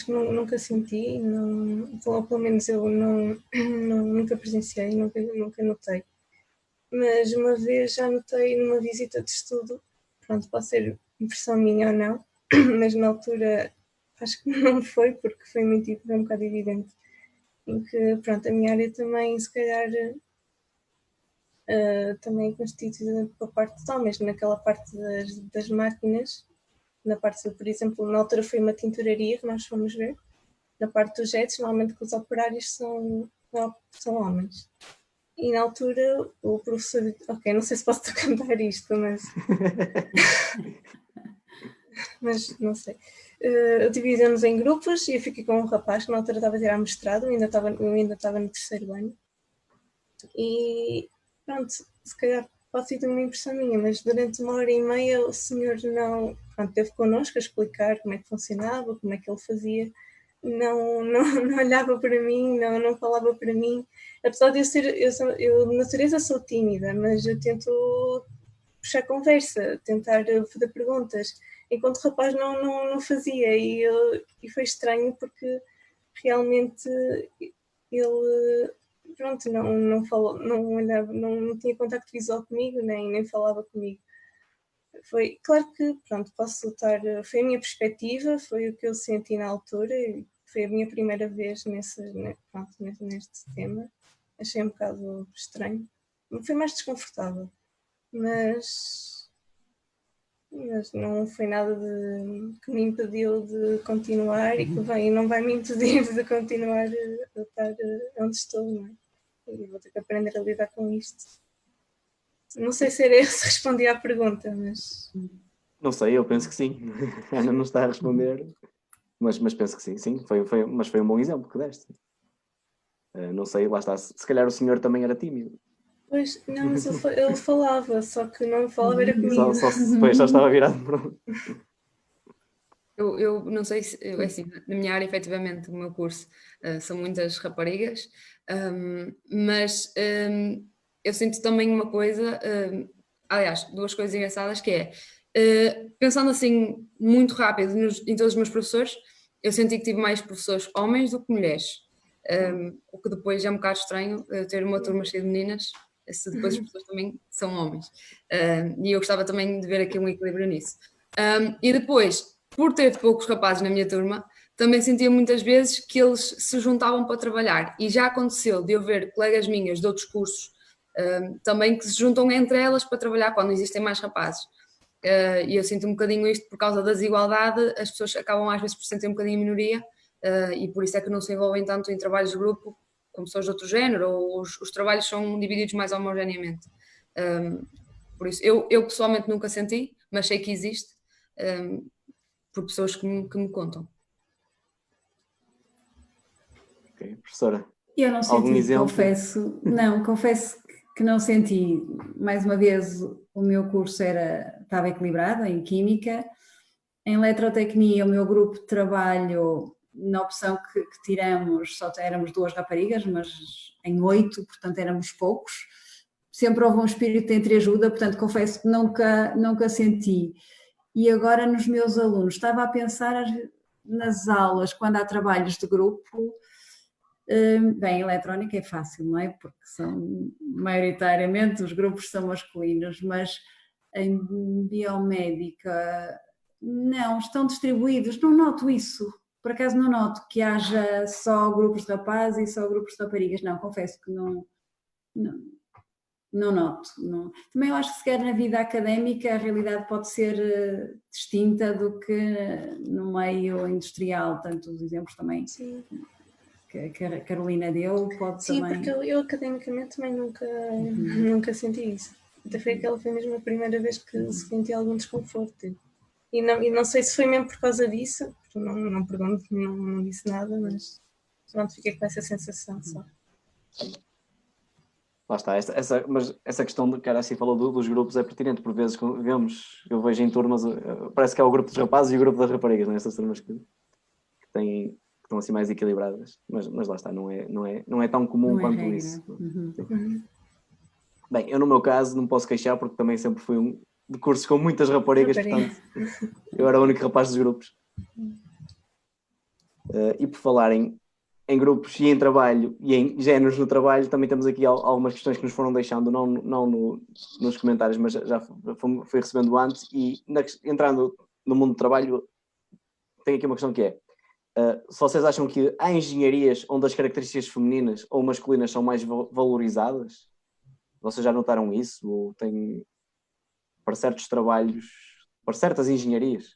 que nunca senti, ou pelo menos eu nunca presenciei, nunca notei. Mas uma vez já notei numa visita de estudo, pronto, pode ser impressão minha ou não, mas na altura acho que não foi, porque foi um bocado evidente, em que, pronto, a minha área também, se calhar, também é constituída por parte de homens, naquela parte das máquinas, na parte, por exemplo, na altura foi uma tinturaria que nós fomos ver, na parte dos jets, normalmente que os operários são homens. E na altura o professor, ok, não sei se posso cantar isto, mas não sei. Dividimos em grupos e eu fiquei com um rapaz que na altura estava a tirar mestrado, eu ainda estava no terceiro ano. E pronto, se calhar pode ser uma impressão minha, mas durante 1h30 o senhor não esteve connosco a explicar como é que funcionava, como é que ele fazia, não olhava para mim, não falava para mim, apesar de eu de natureza sou tímida, mas eu tento puxar conversa, tentar fazer perguntas, enquanto o rapaz não fazia, e foi estranho porque realmente ele pronto, não falou, não olhava, não tinha contacto visual comigo, nem falava comigo. Foi claro que, pronto, posso lutar, foi a minha perspectiva, foi o que eu senti na altura, e foi a minha primeira vez neste tema. Achei um bocado estranho, foi mais desconfortável, mas não foi nada que me impediu de continuar e que não vai me impedir de continuar a estar onde estou, não é? E vou ter que aprender a lidar com isto. Não sei se era eu se respondi à pergunta, mas... Não sei, eu penso que sim. A Ana não está a responder, mas penso que sim. Mas foi um bom exemplo que deste. Não sei, lá está. Se calhar o senhor também era tímido. Pois, não, mas ele falava, só que não falava era comigo. Depois só estava virado para... Eu não sei se, assim, na minha área, efetivamente, o meu curso são muitas raparigas, mas eu sinto também uma coisa, aliás, duas coisas engraçadas, que é, pensando assim, muito rápido em todos os meus professores, eu senti que tive mais professores homens do que mulheres, o que depois é um bocado estranho, ter uma turma cheia de meninas, se depois as pessoas também são homens, e eu gostava também de ver aqui um equilíbrio nisso. E depois, por ter poucos rapazes na minha turma, também sentia muitas vezes que eles se juntavam para trabalhar. E já aconteceu de eu ver colegas minhas de outros cursos também que se juntam entre elas para trabalhar quando existem mais rapazes. E eu sinto um bocadinho isto por causa da desigualdade, as pessoas acabam às vezes por sentir um bocadinho minoria e por isso é que não se envolvem tanto em trabalhos de grupo com pessoas de outro género, ou os trabalhos são divididos mais homogeneamente. Por isso, eu pessoalmente nunca senti, mas sei que existe. Por pessoas que me contam. Ok, professora. Eu não algum senti, exemplo? confesso que não senti. Mais uma vez, o meu curso estava equilibrado em Química. Em Eletrotecnia, o meu grupo de trabalho, na opção que tiramos, só éramos 2 raparigas, mas em 8, portanto éramos poucos. Sempre houve um espírito de entreajuda, portanto confesso que nunca senti. E agora nos meus alunos, estava a pensar nas aulas, quando há trabalhos de grupo, bem, eletrónica é fácil, não é? Porque maioritariamente os grupos são masculinos, mas em biomédica não, estão distribuídos, não noto isso, por acaso não noto que haja só grupos de rapazes e só grupos de raparigas, não, confesso que não noto. Não. Também eu acho que sequer na vida académica a realidade pode ser distinta do que no meio industrial, tanto os exemplos também Sim. que a Carolina deu, pode Sim, também... porque eu academicamente também nunca senti isso. Até foi mesmo a primeira vez que senti algum desconforto. E não sei se foi mesmo por causa disso, porque não pergunto, não disse nada, mas pronto, fiquei com essa sensação só. Lá está, mas essa questão que a Aracy falou dos grupos é pertinente, por vezes eu vejo em turmas, parece que é o grupo dos rapazes e o grupo das raparigas, né? Essas turmas que estão assim mais equilibradas, mas lá está, não é tão comum Não é quanto regra. isso. Uhum. Bem, eu no meu caso não posso queixar porque também sempre fui de cursos com muitas raparigas, portanto eu era o único rapaz dos grupos. E por falar em grupos e em trabalho e em géneros no trabalho, também temos aqui algumas questões que nos foram deixando, não nos comentários, mas já fui recebendo antes. E entrando no mundo do trabalho, tem aqui uma questão que é: se vocês acham que há engenharias onde as características femininas ou masculinas são mais valorizadas? Vocês já notaram isso? Ou tem para certos trabalhos, para certas engenharias?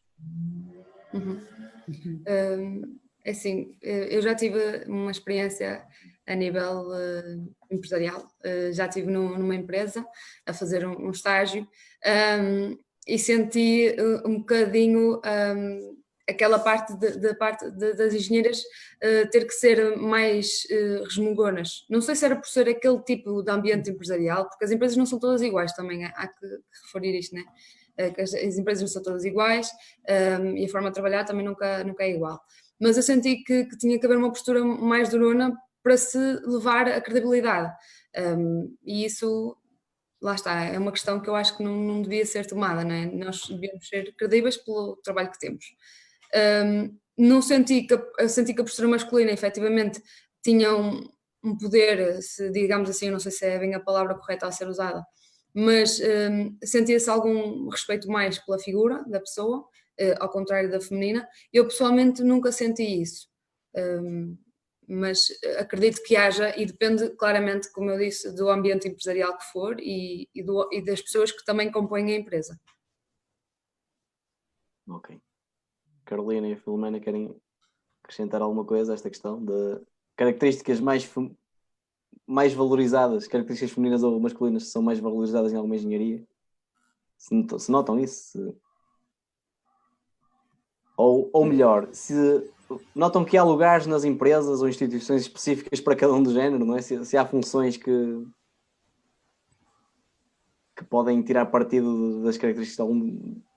Assim, eu já tive uma experiência a nível empresarial, já estive numa empresa a fazer um estágio e senti um bocadinho aquela parte das engenheiras ter que ser mais resmungonas. Não sei se era por ser aquele tipo de ambiente empresarial, porque as empresas não são todas iguais também, há que referir isto, né? Que as empresas não são todas iguais e a forma de trabalhar também nunca é igual. Mas eu senti que tinha que haver uma postura mais durona para se levar a credibilidade. E isso, lá está, é uma questão que eu acho que não devia ser tomada, não é? Nós devíamos ser credíveis pelo trabalho que temos. Não senti que a postura masculina, efetivamente, tinha um poder, se digamos assim, eu não sei se é bem a palavra correta a ser usada, mas sentia-se algum respeito mais pela figura da pessoa, ao contrário da feminina. Eu pessoalmente nunca senti isso, mas acredito que haja, e depende claramente, como eu disse, do ambiente empresarial que for e das pessoas que também compõem a empresa. Ok. Carolina e a Filomena querem acrescentar alguma coisa a esta questão de características mais valorizadas, características femininas ou masculinas que são mais valorizadas em alguma engenharia? Se notam isso? Ou melhor, se notam que há lugares nas empresas ou instituições específicas para cada um do género, não é? Se há funções que podem tirar partido das características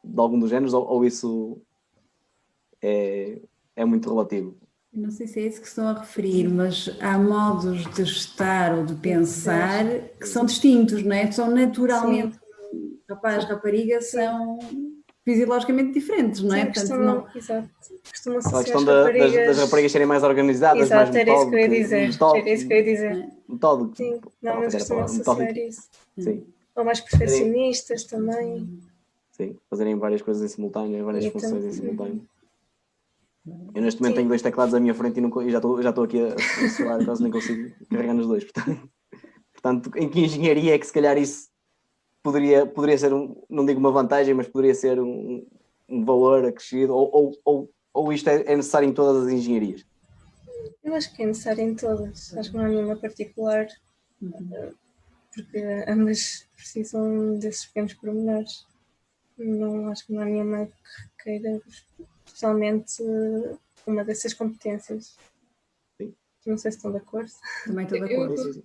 de algum dos géneros, ou isso é muito relativo? Não sei se é isso que estão a referir, mas há modos de estar ou de pensar que são distintos, não é? São naturalmente, rapaz, rapariga, são fisiologicamente diferentes, não é? Sim, costumam-se A questão das raparigas serem mais organizadas, exato, mais era isso que eu ia dizer. metódico. Sim, normalmente costumam associar isso. Sim. Ou mais perfeccionistas também. Sim, fazerem várias coisas em simultâneo, várias funções em simultâneo. Eu neste momento tenho 2 teclados à minha frente e já estou aqui a suar, quase nem consigo carregar nos 2. Portanto, em que engenharia é que se calhar isso poderia ser, não digo uma vantagem, mas poderia ser um valor acrescido, ou isto é necessário em todas as engenharias? Eu acho que é necessário em todas, acho que não há nenhuma particular, porque ambas precisam desses pequenos pormenores. Acho que não há nenhuma que requeira especialmente uma dessas competências. Sim. Não sei se estão de acordo. Também estou de acordo.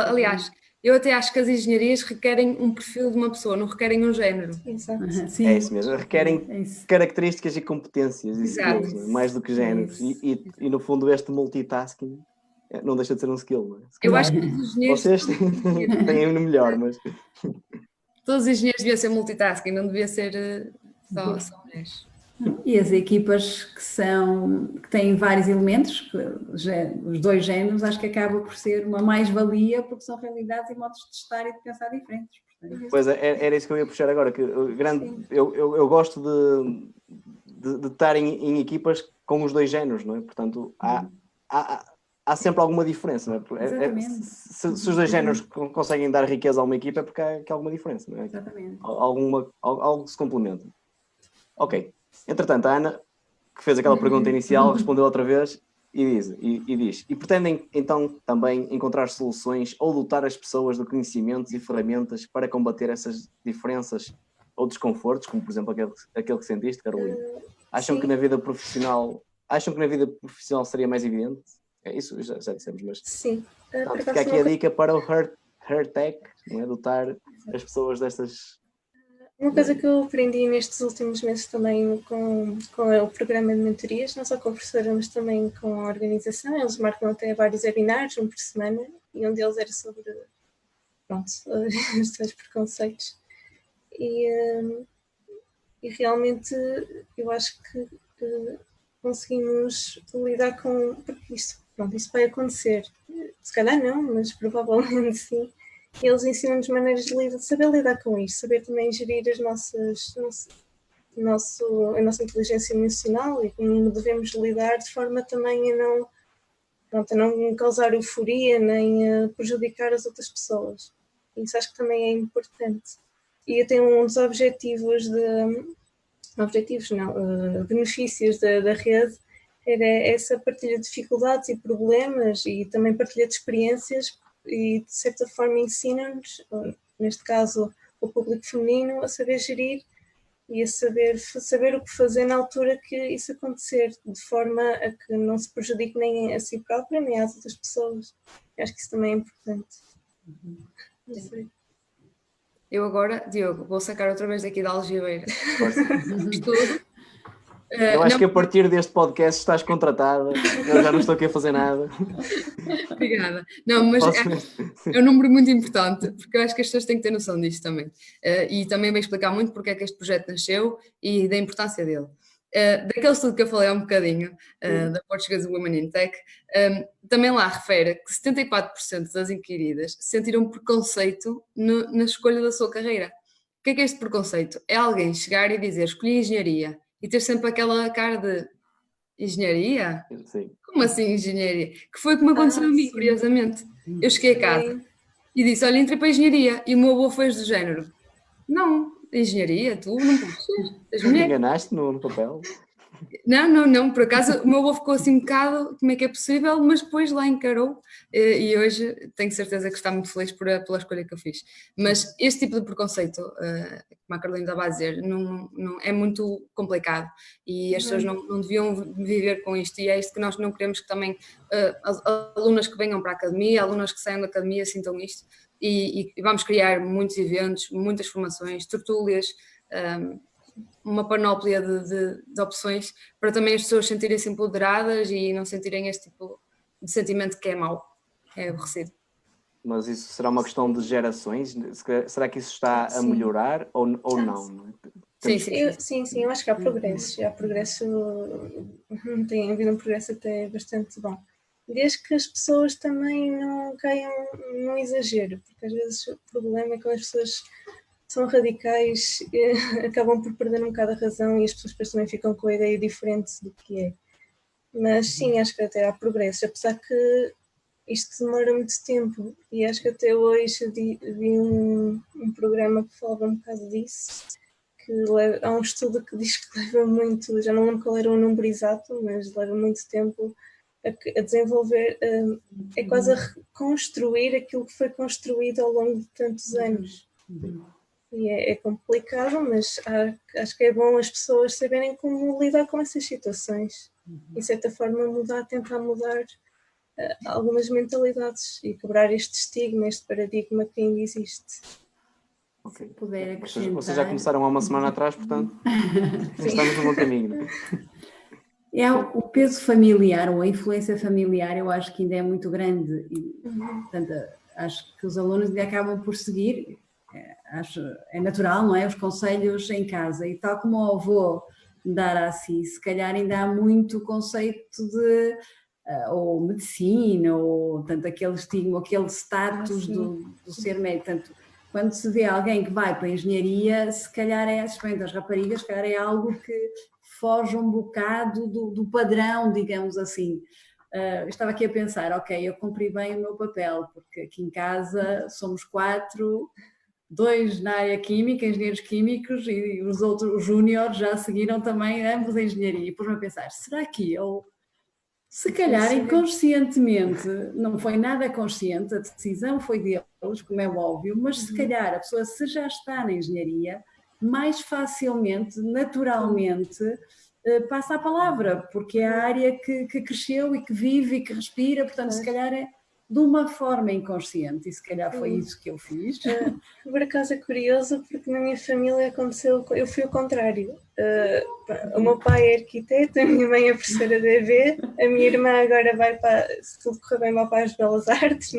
Aliás, eu até acho que as engenharias requerem um perfil de uma pessoa, não requerem um género. Exato. Sim. É isso mesmo, requerem características e competências e skills, não é? Mais do que géneros. E no fundo este multitasking não deixa de ser um skill, não é? Eu acho que os engenheiros... Vocês têm no melhor, mas... Todos os engenheiros deviam ser multitasking, não devia ser só mulheres. E as equipas que têm vários elementos, os 2 géneros, acho que acaba por ser uma mais-valia, porque são realidades e modos de estar e de pensar diferentes. Portanto. Pois era isso que eu ia puxar agora, que eu gosto de estar em equipas com os 2 géneros, não é? Portanto, há sempre alguma diferença, não é? Se os 2 géneros conseguem dar riqueza a uma equipa é porque há alguma diferença, não é? Exatamente. Algo que se complementa. Ok. Entretanto, a Ana, que fez aquela pergunta inicial, respondeu outra vez e diz: e pretendem então também encontrar soluções ou dotar as pessoas de conhecimentos e ferramentas para combater essas diferenças ou desconfortos, como por exemplo aquele que sentiste, Carolina? Acham que na vida profissional seria mais evidente? É isso, já dissemos, mas Sim. portanto, Por fica acaso aqui a dica para o HeartTech, não é? Dotar as pessoas destas. uma coisa que eu aprendi nestes últimos meses também com o programa de mentorias, não só com a professora, mas também com a organização, eles marcam até vários webinários, um por semana, e um deles era sobre, pronto, os tais preconceitos. E realmente eu acho que conseguimos lidar com, porque isto vai acontecer, se calhar não, mas provavelmente sim. Eles ensinam-nos maneiras de saber lidar com isto, saber também gerir a nossa inteligência emocional e como devemos lidar de forma também a não causar euforia nem a prejudicar as outras pessoas. Isso acho que também é importante. E eu tenho uns benefícios da rede, era essa partilha de dificuldades e problemas e também partilha de experiências e de certa forma ensina-nos, neste caso o público feminino, a saber gerir e a saber o que fazer na altura que isso acontecer, de forma a que não se prejudique nem a si própria nem às outras pessoas. Eu acho que isso também é importante. Não sei. Eu agora, Diogo, vou sacar outra vez daqui da algibeira. Estudo. Eu acho que a partir deste podcast estás contratada, eu já não estou aqui a fazer nada. Obrigada. Não, mas é um número muito importante, porque eu acho que as pessoas têm que ter noção disto também. E também vai explicar muito porque é que este projeto nasceu e da importância dele. Daquele estudo que eu falei há um bocadinho, da Portuguese Women in Tech, também lá refere que 74% das inquiridas sentiram preconceito na escolha da sua carreira. O que é este preconceito? É alguém chegar e dizer, escolhi engenharia, e ter sempre aquela cara de engenharia? Sim. Como assim engenharia? Que foi como aconteceu a mim, sim. curiosamente. Eu cheguei a casa e disse, olha, entrei para a engenharia, e o meu avô fez do género, não, engenharia, tu não podes ser, és mulher. Enganaste no papel? Não, por acaso o meu avô ficou assim um bocado, como é que é possível, mas depois lá encarou e hoje tenho certeza que está muito feliz pela escolha que eu fiz. Mas este tipo de preconceito, como a Carolina estava a dizer, não, é muito complicado e as pessoas não deviam viver com isto, e é isto que nós não queremos que também as alunas que venham para a academia, alunas que saiam da academia sintam isto, e vamos criar muitos eventos, muitas formações, tertúlias, uma panóplia de opções para também as pessoas sentirem-se empoderadas e não sentirem este tipo de sentimento que é mau, é aborrecido. Mas isso será uma questão de gerações? Será que isso está a melhorar ou não? Sim, eu acho que há progresso. Tem havido um progresso até bastante bom. Desde que as pessoas também não caiam num exagero, porque às vezes o problema é que as pessoas são radicais, acabam por perder um bocado a razão e as pessoas depois também ficam com a ideia diferente do que é. Mas sim, acho que até há progresso, apesar que isto demora muito tempo e acho que até hoje vi um programa que falava um bocado disso, que há um estudo que diz que leva muito, já não lembro qual era o número exato, mas leva muito tempo a desenvolver, é quase a reconstruir aquilo que foi construído ao longo de tantos anos. E é complicado, mas acho que é bom as pessoas saberem como lidar com essas situações e, de certa forma, tentar mudar algumas mentalidades e quebrar este estigma, este paradigma que ainda existe. Okay. Se puder acrescentar... Vocês já começaram há uma semana atrás, portanto, estamos no bom caminho. O peso familiar ou a influência familiar, eu acho que ainda é muito grande e, portanto, acho que os alunos ainda acabam por seguir, é natural, não é? Os conselhos em casa, e tal como o avô dar a si, se calhar ainda há muito conceito de ou medicina, ou tanto aquele estigma, aquele status do ser médico. Portanto, quando se vê alguém que vai para a engenharia, se calhar especialmente as raparigas, se calhar é algo que foge um bocado do padrão, digamos assim. Estava aqui a pensar, ok, eu cumpri bem o meu papel, porque aqui em casa somos 4, 2 na área química, engenheiros químicos, e os outros júniores já seguiram também ambos a engenharia. E pus-me a pensar, será que eu, se calhar inconscientemente, não foi nada consciente, a decisão foi deles, como é óbvio, mas se calhar a pessoa, se já está na engenharia, mais facilmente, naturalmente, passa a palavra, porque é a área que cresceu e que vive e que respira, portanto, se calhar é de uma forma inconsciente, e se calhar foi isso que eu fiz. Por acaso é curioso, porque na minha família aconteceu, eu fui o contrário. O meu pai é arquiteto, a minha mãe é professora de EV, a minha irmã agora vai para, se tudo correr bem, vai para as Belas Artes.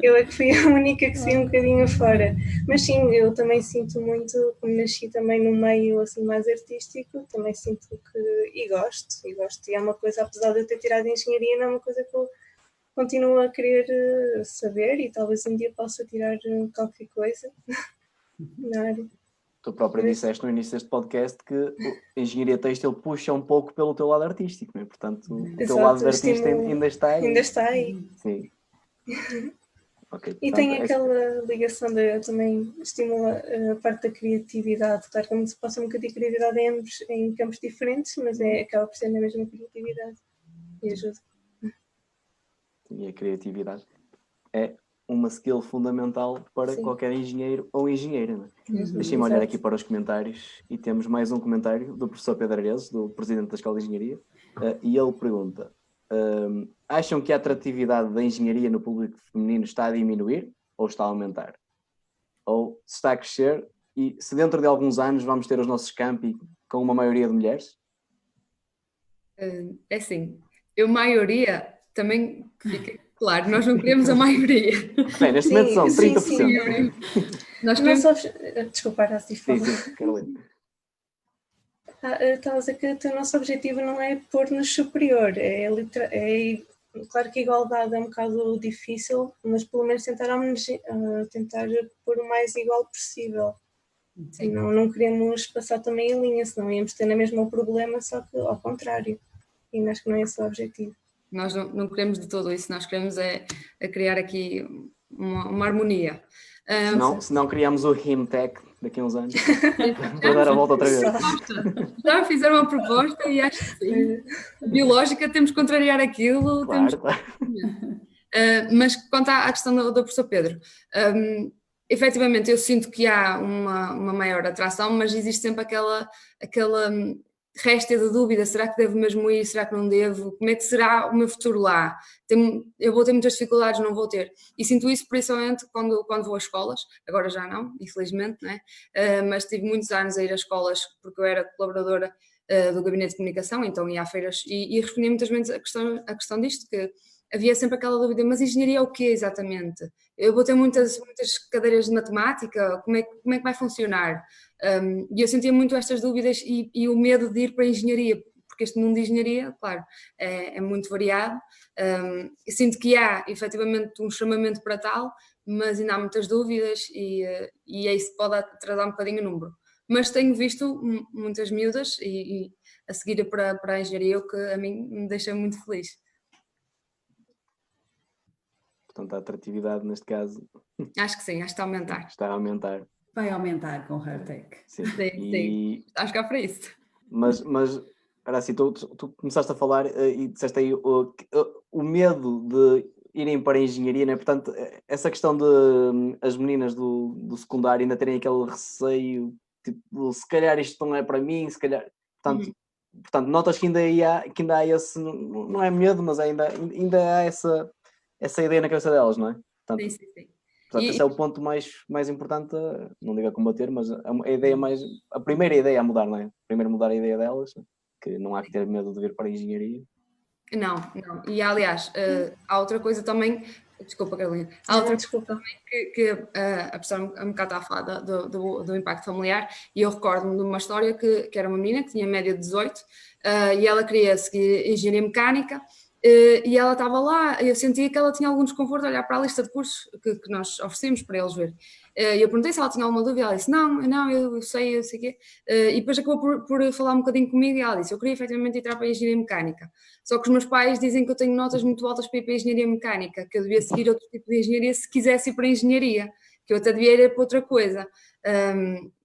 Eu é que fui a única que saí um bocadinho fora. Mas sim, eu também sinto muito, como nasci também no meio assim mais artístico, também sinto que, e gosto, e é uma coisa, apesar de eu ter tirado engenharia, não é uma coisa que eu continuo a querer saber e talvez um dia possa tirar qualquer coisa na área. Tu próprio disseste no início deste podcast que a engenharia têxtil puxa um pouco pelo teu lado artístico, não é? Portanto, o teu lado de artista ainda está aí. Ainda está aí. Sim. Okay, e tem aquela ligação também estimula a parte da criatividade. Claro que se passa um bocadinho de criatividade em campos diferentes, mas acaba por ser na mesma criatividade e ajuda. E a criatividade é uma skill fundamental para qualquer engenheiro ou engenheira. Não é? Deixem-me olhar aqui para os comentários e temos mais um comentário do professor Pedro Arezo, do presidente da Escola de Engenharia, e ele pergunta: acham que a atratividade da engenharia no público feminino está a diminuir ou está a aumentar? Ou se está a crescer e se dentro de alguns anos vamos ter os nossos campi com uma maioria de mulheres? É assim, maioria também fica claro, nós não queremos a maioria. Bem, neste momento são 30%. Sim. Nós queremos... Desculpa, era assim. Sim, Carolina. Estava a dizer que o nosso objetivo não é pôr-nos superior, claro que a igualdade é um bocado difícil, mas pelo menos tentar pôr o mais igual possível. Não queremos passar também em linha, senão íamos ter o mesmo problema, só que ao contrário. E acho que não é esse o objetivo. Nós não queremos de todo isso, nós queremos criar aqui uma harmonia. Se não criamos o Himtech daqui a uns anos, para dar a volta outra vez. Já fizeram uma proposta e acho que sim. Biológica, temos que contrariar aquilo. Claro. Mas quanto à questão do professor Pedro, efetivamente eu sinto que há uma maior atração, mas existe sempre aquela réstia de dúvida: será que devo mesmo ir, será que não devo, como é que será o meu futuro lá, eu vou ter muitas dificuldades, não vou ter, e sinto isso principalmente quando vou a escolas, agora já não, infelizmente, não é? Mas tive muitos anos a ir a escolas porque eu era colaboradora do gabinete de comunicação, então ia a feiras e respondia muitas vezes a questão disto, que havia sempre aquela dúvida: mas engenharia é o quê exatamente? Eu vou ter muitas cadeiras de matemática, como é que vai funcionar? E eu sentia muito estas dúvidas e o medo de ir para a engenharia, porque este mundo de engenharia, claro, é muito variado. Eu sinto que há efetivamente um chamamento para tal, mas ainda há muitas dúvidas e é isso que pode atrasar um bocadinho o número. Mas tenho visto muitas miúdas e a seguir para a engenharia, o que a mim me deixa muito feliz. Portanto, a atratividade neste caso... Acho que sim, acho que está a aumentar. Está a aumentar. Vai aumentar com Hardtech. Sim. Sim. Acho que há para isso. Mas era assim, tu começaste a falar e disseste aí o medo de irem para a engenharia, não é? Portanto, essa questão de as meninas do secundário ainda terem aquele receio, tipo, se calhar isto não é para mim, se calhar... Portanto, notas que ainda há esse... Não é medo, mas ainda há essa ideia na cabeça delas, não é? Portanto, sim. Portanto, esse é o ponto mais importante, não digo a combater, mas a primeira ideia a mudar, não é? Primeiro mudar a ideia delas, que não há que ter medo de vir para a engenharia. Não. E aliás, há outra coisa também, desculpa Carolina, há outra coisa também que a pessoa um bocado está a falar do impacto familiar, e eu recordo-me de uma história que era uma menina que tinha média de 18 e ela queria seguir engenharia mecânica. E ela estava lá, eu sentia que ela tinha algum desconforto a olhar para a lista de cursos que nós oferecemos para eles ver. E eu perguntei se ela tinha alguma dúvida, ela disse: não, eu sei o quê. E depois acabou por falar um bocadinho comigo e ela disse: eu queria efetivamente entrar para a engenharia mecânica. Só que os meus pais dizem que eu tenho notas muito altas para ir para a engenharia mecânica, que eu devia seguir outro tipo de engenharia se quisesse ir para a engenharia, que eu até devia ir para outra coisa.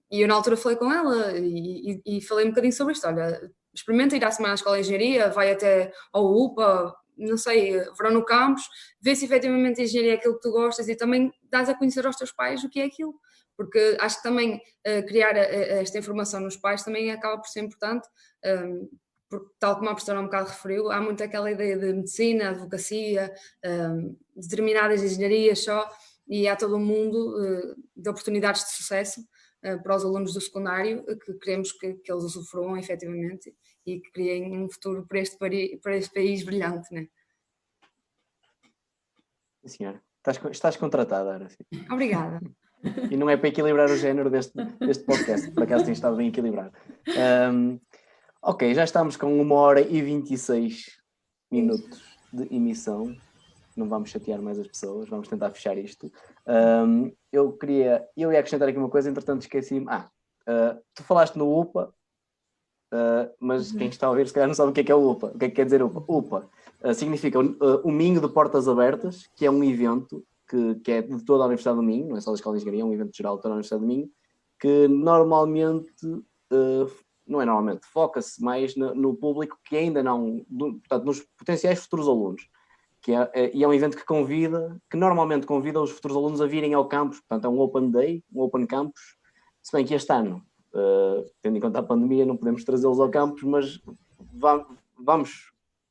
E eu na altura falei com ela e falei um bocadinho sobre isto: olha, experimenta ir à semana à escola de engenharia, vai até ao UPA, não sei, verão no campus, vê se efetivamente a engenharia é aquilo que tu gostas e também dás a conhecer aos teus pais o que é aquilo, porque acho que também criar esta informação nos pais também acaba por ser importante, porque tal como a professora um bocado referiu, há muito aquela ideia de medicina, advocacia, determinadas engenharias só, e há todo um mundo de oportunidades de sucesso para os alunos do secundário que queremos que eles usufruam efetivamente e que criem um futuro para este país brilhante, né? Sim, senhora. Estás contratada, Ara. Obrigada. E não é para equilibrar o género deste podcast, por acaso tem estado bem equilibrado. Ok, já estamos com 1h26 de emissão. Não vamos chatear mais as pessoas, vamos tentar fechar isto. Eu ia acrescentar aqui uma coisa, entretanto esqueci-me. Tu falaste no UPA, mas quem está a ouvir se calhar não sabe o que é o UPA. O que é que quer dizer UPA? UPA significa o Minho de Portas Abertas, que é um evento que é de toda a Universidade do Minho, não é só da Escola de Engenharia, é um evento geral de toda a Universidade do Minho, que normalmente, não é normalmente, foca-se mais no público que ainda não, portanto, nos potenciais futuros alunos. E é um evento que normalmente convida os futuros alunos a virem ao campus, portanto é um Open Day, um Open Campus, se bem que este ano, tendo em conta a pandemia, não podemos trazê-los ao campus, mas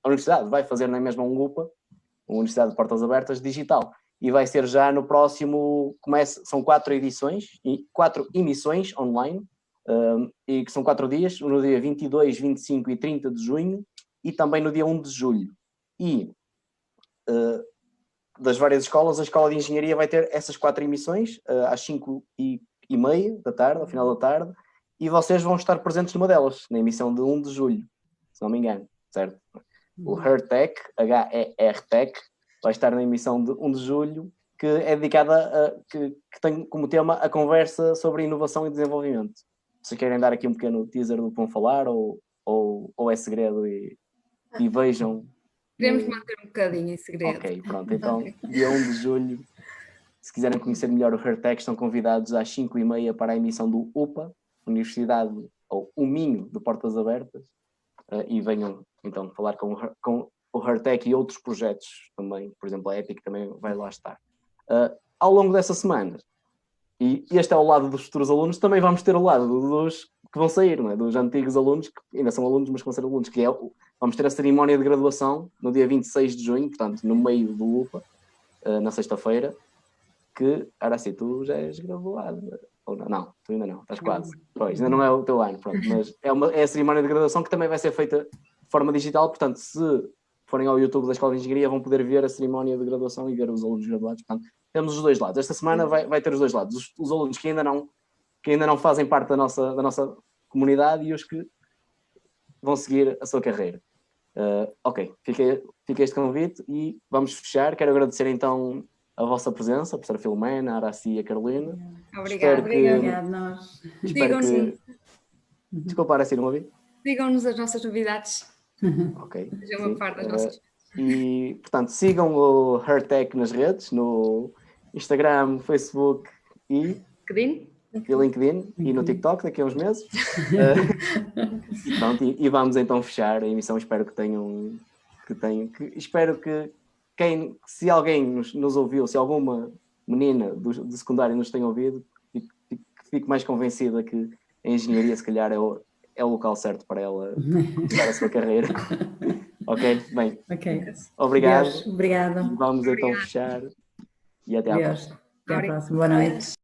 a universidade vai fazer na mesma um UPA, uma Universidade de Portas Abertas, digital, e vai ser já no próximo, são 4 edições, 4 emissões online, e que são 4 dias, no dia 22, 25 e 30 de junho, e também no dia 1 de julho. E das várias escolas, a Escola de Engenharia vai ter essas 4 emissões, às 5h30 da tarde, ao final da tarde, e vocês vão estar presentes numa delas, na emissão de 1 de julho, se não me engano, certo? O HERTEC, HERTEC, vai estar na emissão de 1 de julho, que é dedicada que tem como tema a conversa sobre inovação e desenvolvimento. Se querem dar aqui um pequeno teaser do que vão falar, ou é segredo e vejam. Queremos manter um bocadinho em segredo. Ok, pronto. Então, dia 1 de julho, se quiserem conhecer melhor o HERTEC, estão convidados às 5h30 para a emissão do UPA, Universidade, ou o Minho de Portas Abertas, e venham então falar com o HERTEC e outros projetos também, por exemplo a EPIC também vai lá estar. Ao longo dessa semana, e este é o lado dos futuros alunos, também vamos ter o lado dos que vão sair, não é? Dos antigos alunos, que ainda são alunos, mas que vão ser alunos, que é, vamos ter a cerimónia de graduação no dia 26 de junho, portanto no meio do UPA, na sexta-feira, que, era assim, tu já és graduado, ou não? Não, tu ainda não, estás quase. Pois, ainda não é o teu ano, pronto, mas é a cerimónia de graduação que também vai ser feita de forma digital, portanto, se forem ao YouTube da Escola de Engenharia, vão poder ver a cerimónia de graduação e ver os alunos graduados, portanto, temos os dois lados. Esta semana vai ter os dois lados, os alunos que ainda não fazem parte da nossa comunidade e os que vão seguir a sua carreira. Ok, fica este convite e vamos fechar. Quero agradecer então a vossa presença, a professora Filomena, a Araci e a Carolina. Obrigada. Obrigada, nós. Espero que... Desculpa, Araci, não ouvi? Sigam-nos as nossas novidades. Ok. Sejam uma parte das nossas. E, portanto, sigam o HERTEC nas redes, no Instagram, Facebook e LinkedIn e no TikTok daqui a uns meses. Pronto, e vamos então fechar a emissão. Espero que tenham... espero que se alguém nos ouviu, se alguma menina do secundário nos tem ouvido, fique mais convencida que a engenharia se calhar é o local certo para ela começar a sua carreira. Ok? Bem, obrigado. Obrigada. Vamos então fechar e até à próxima. Até à próxima. Boa noite.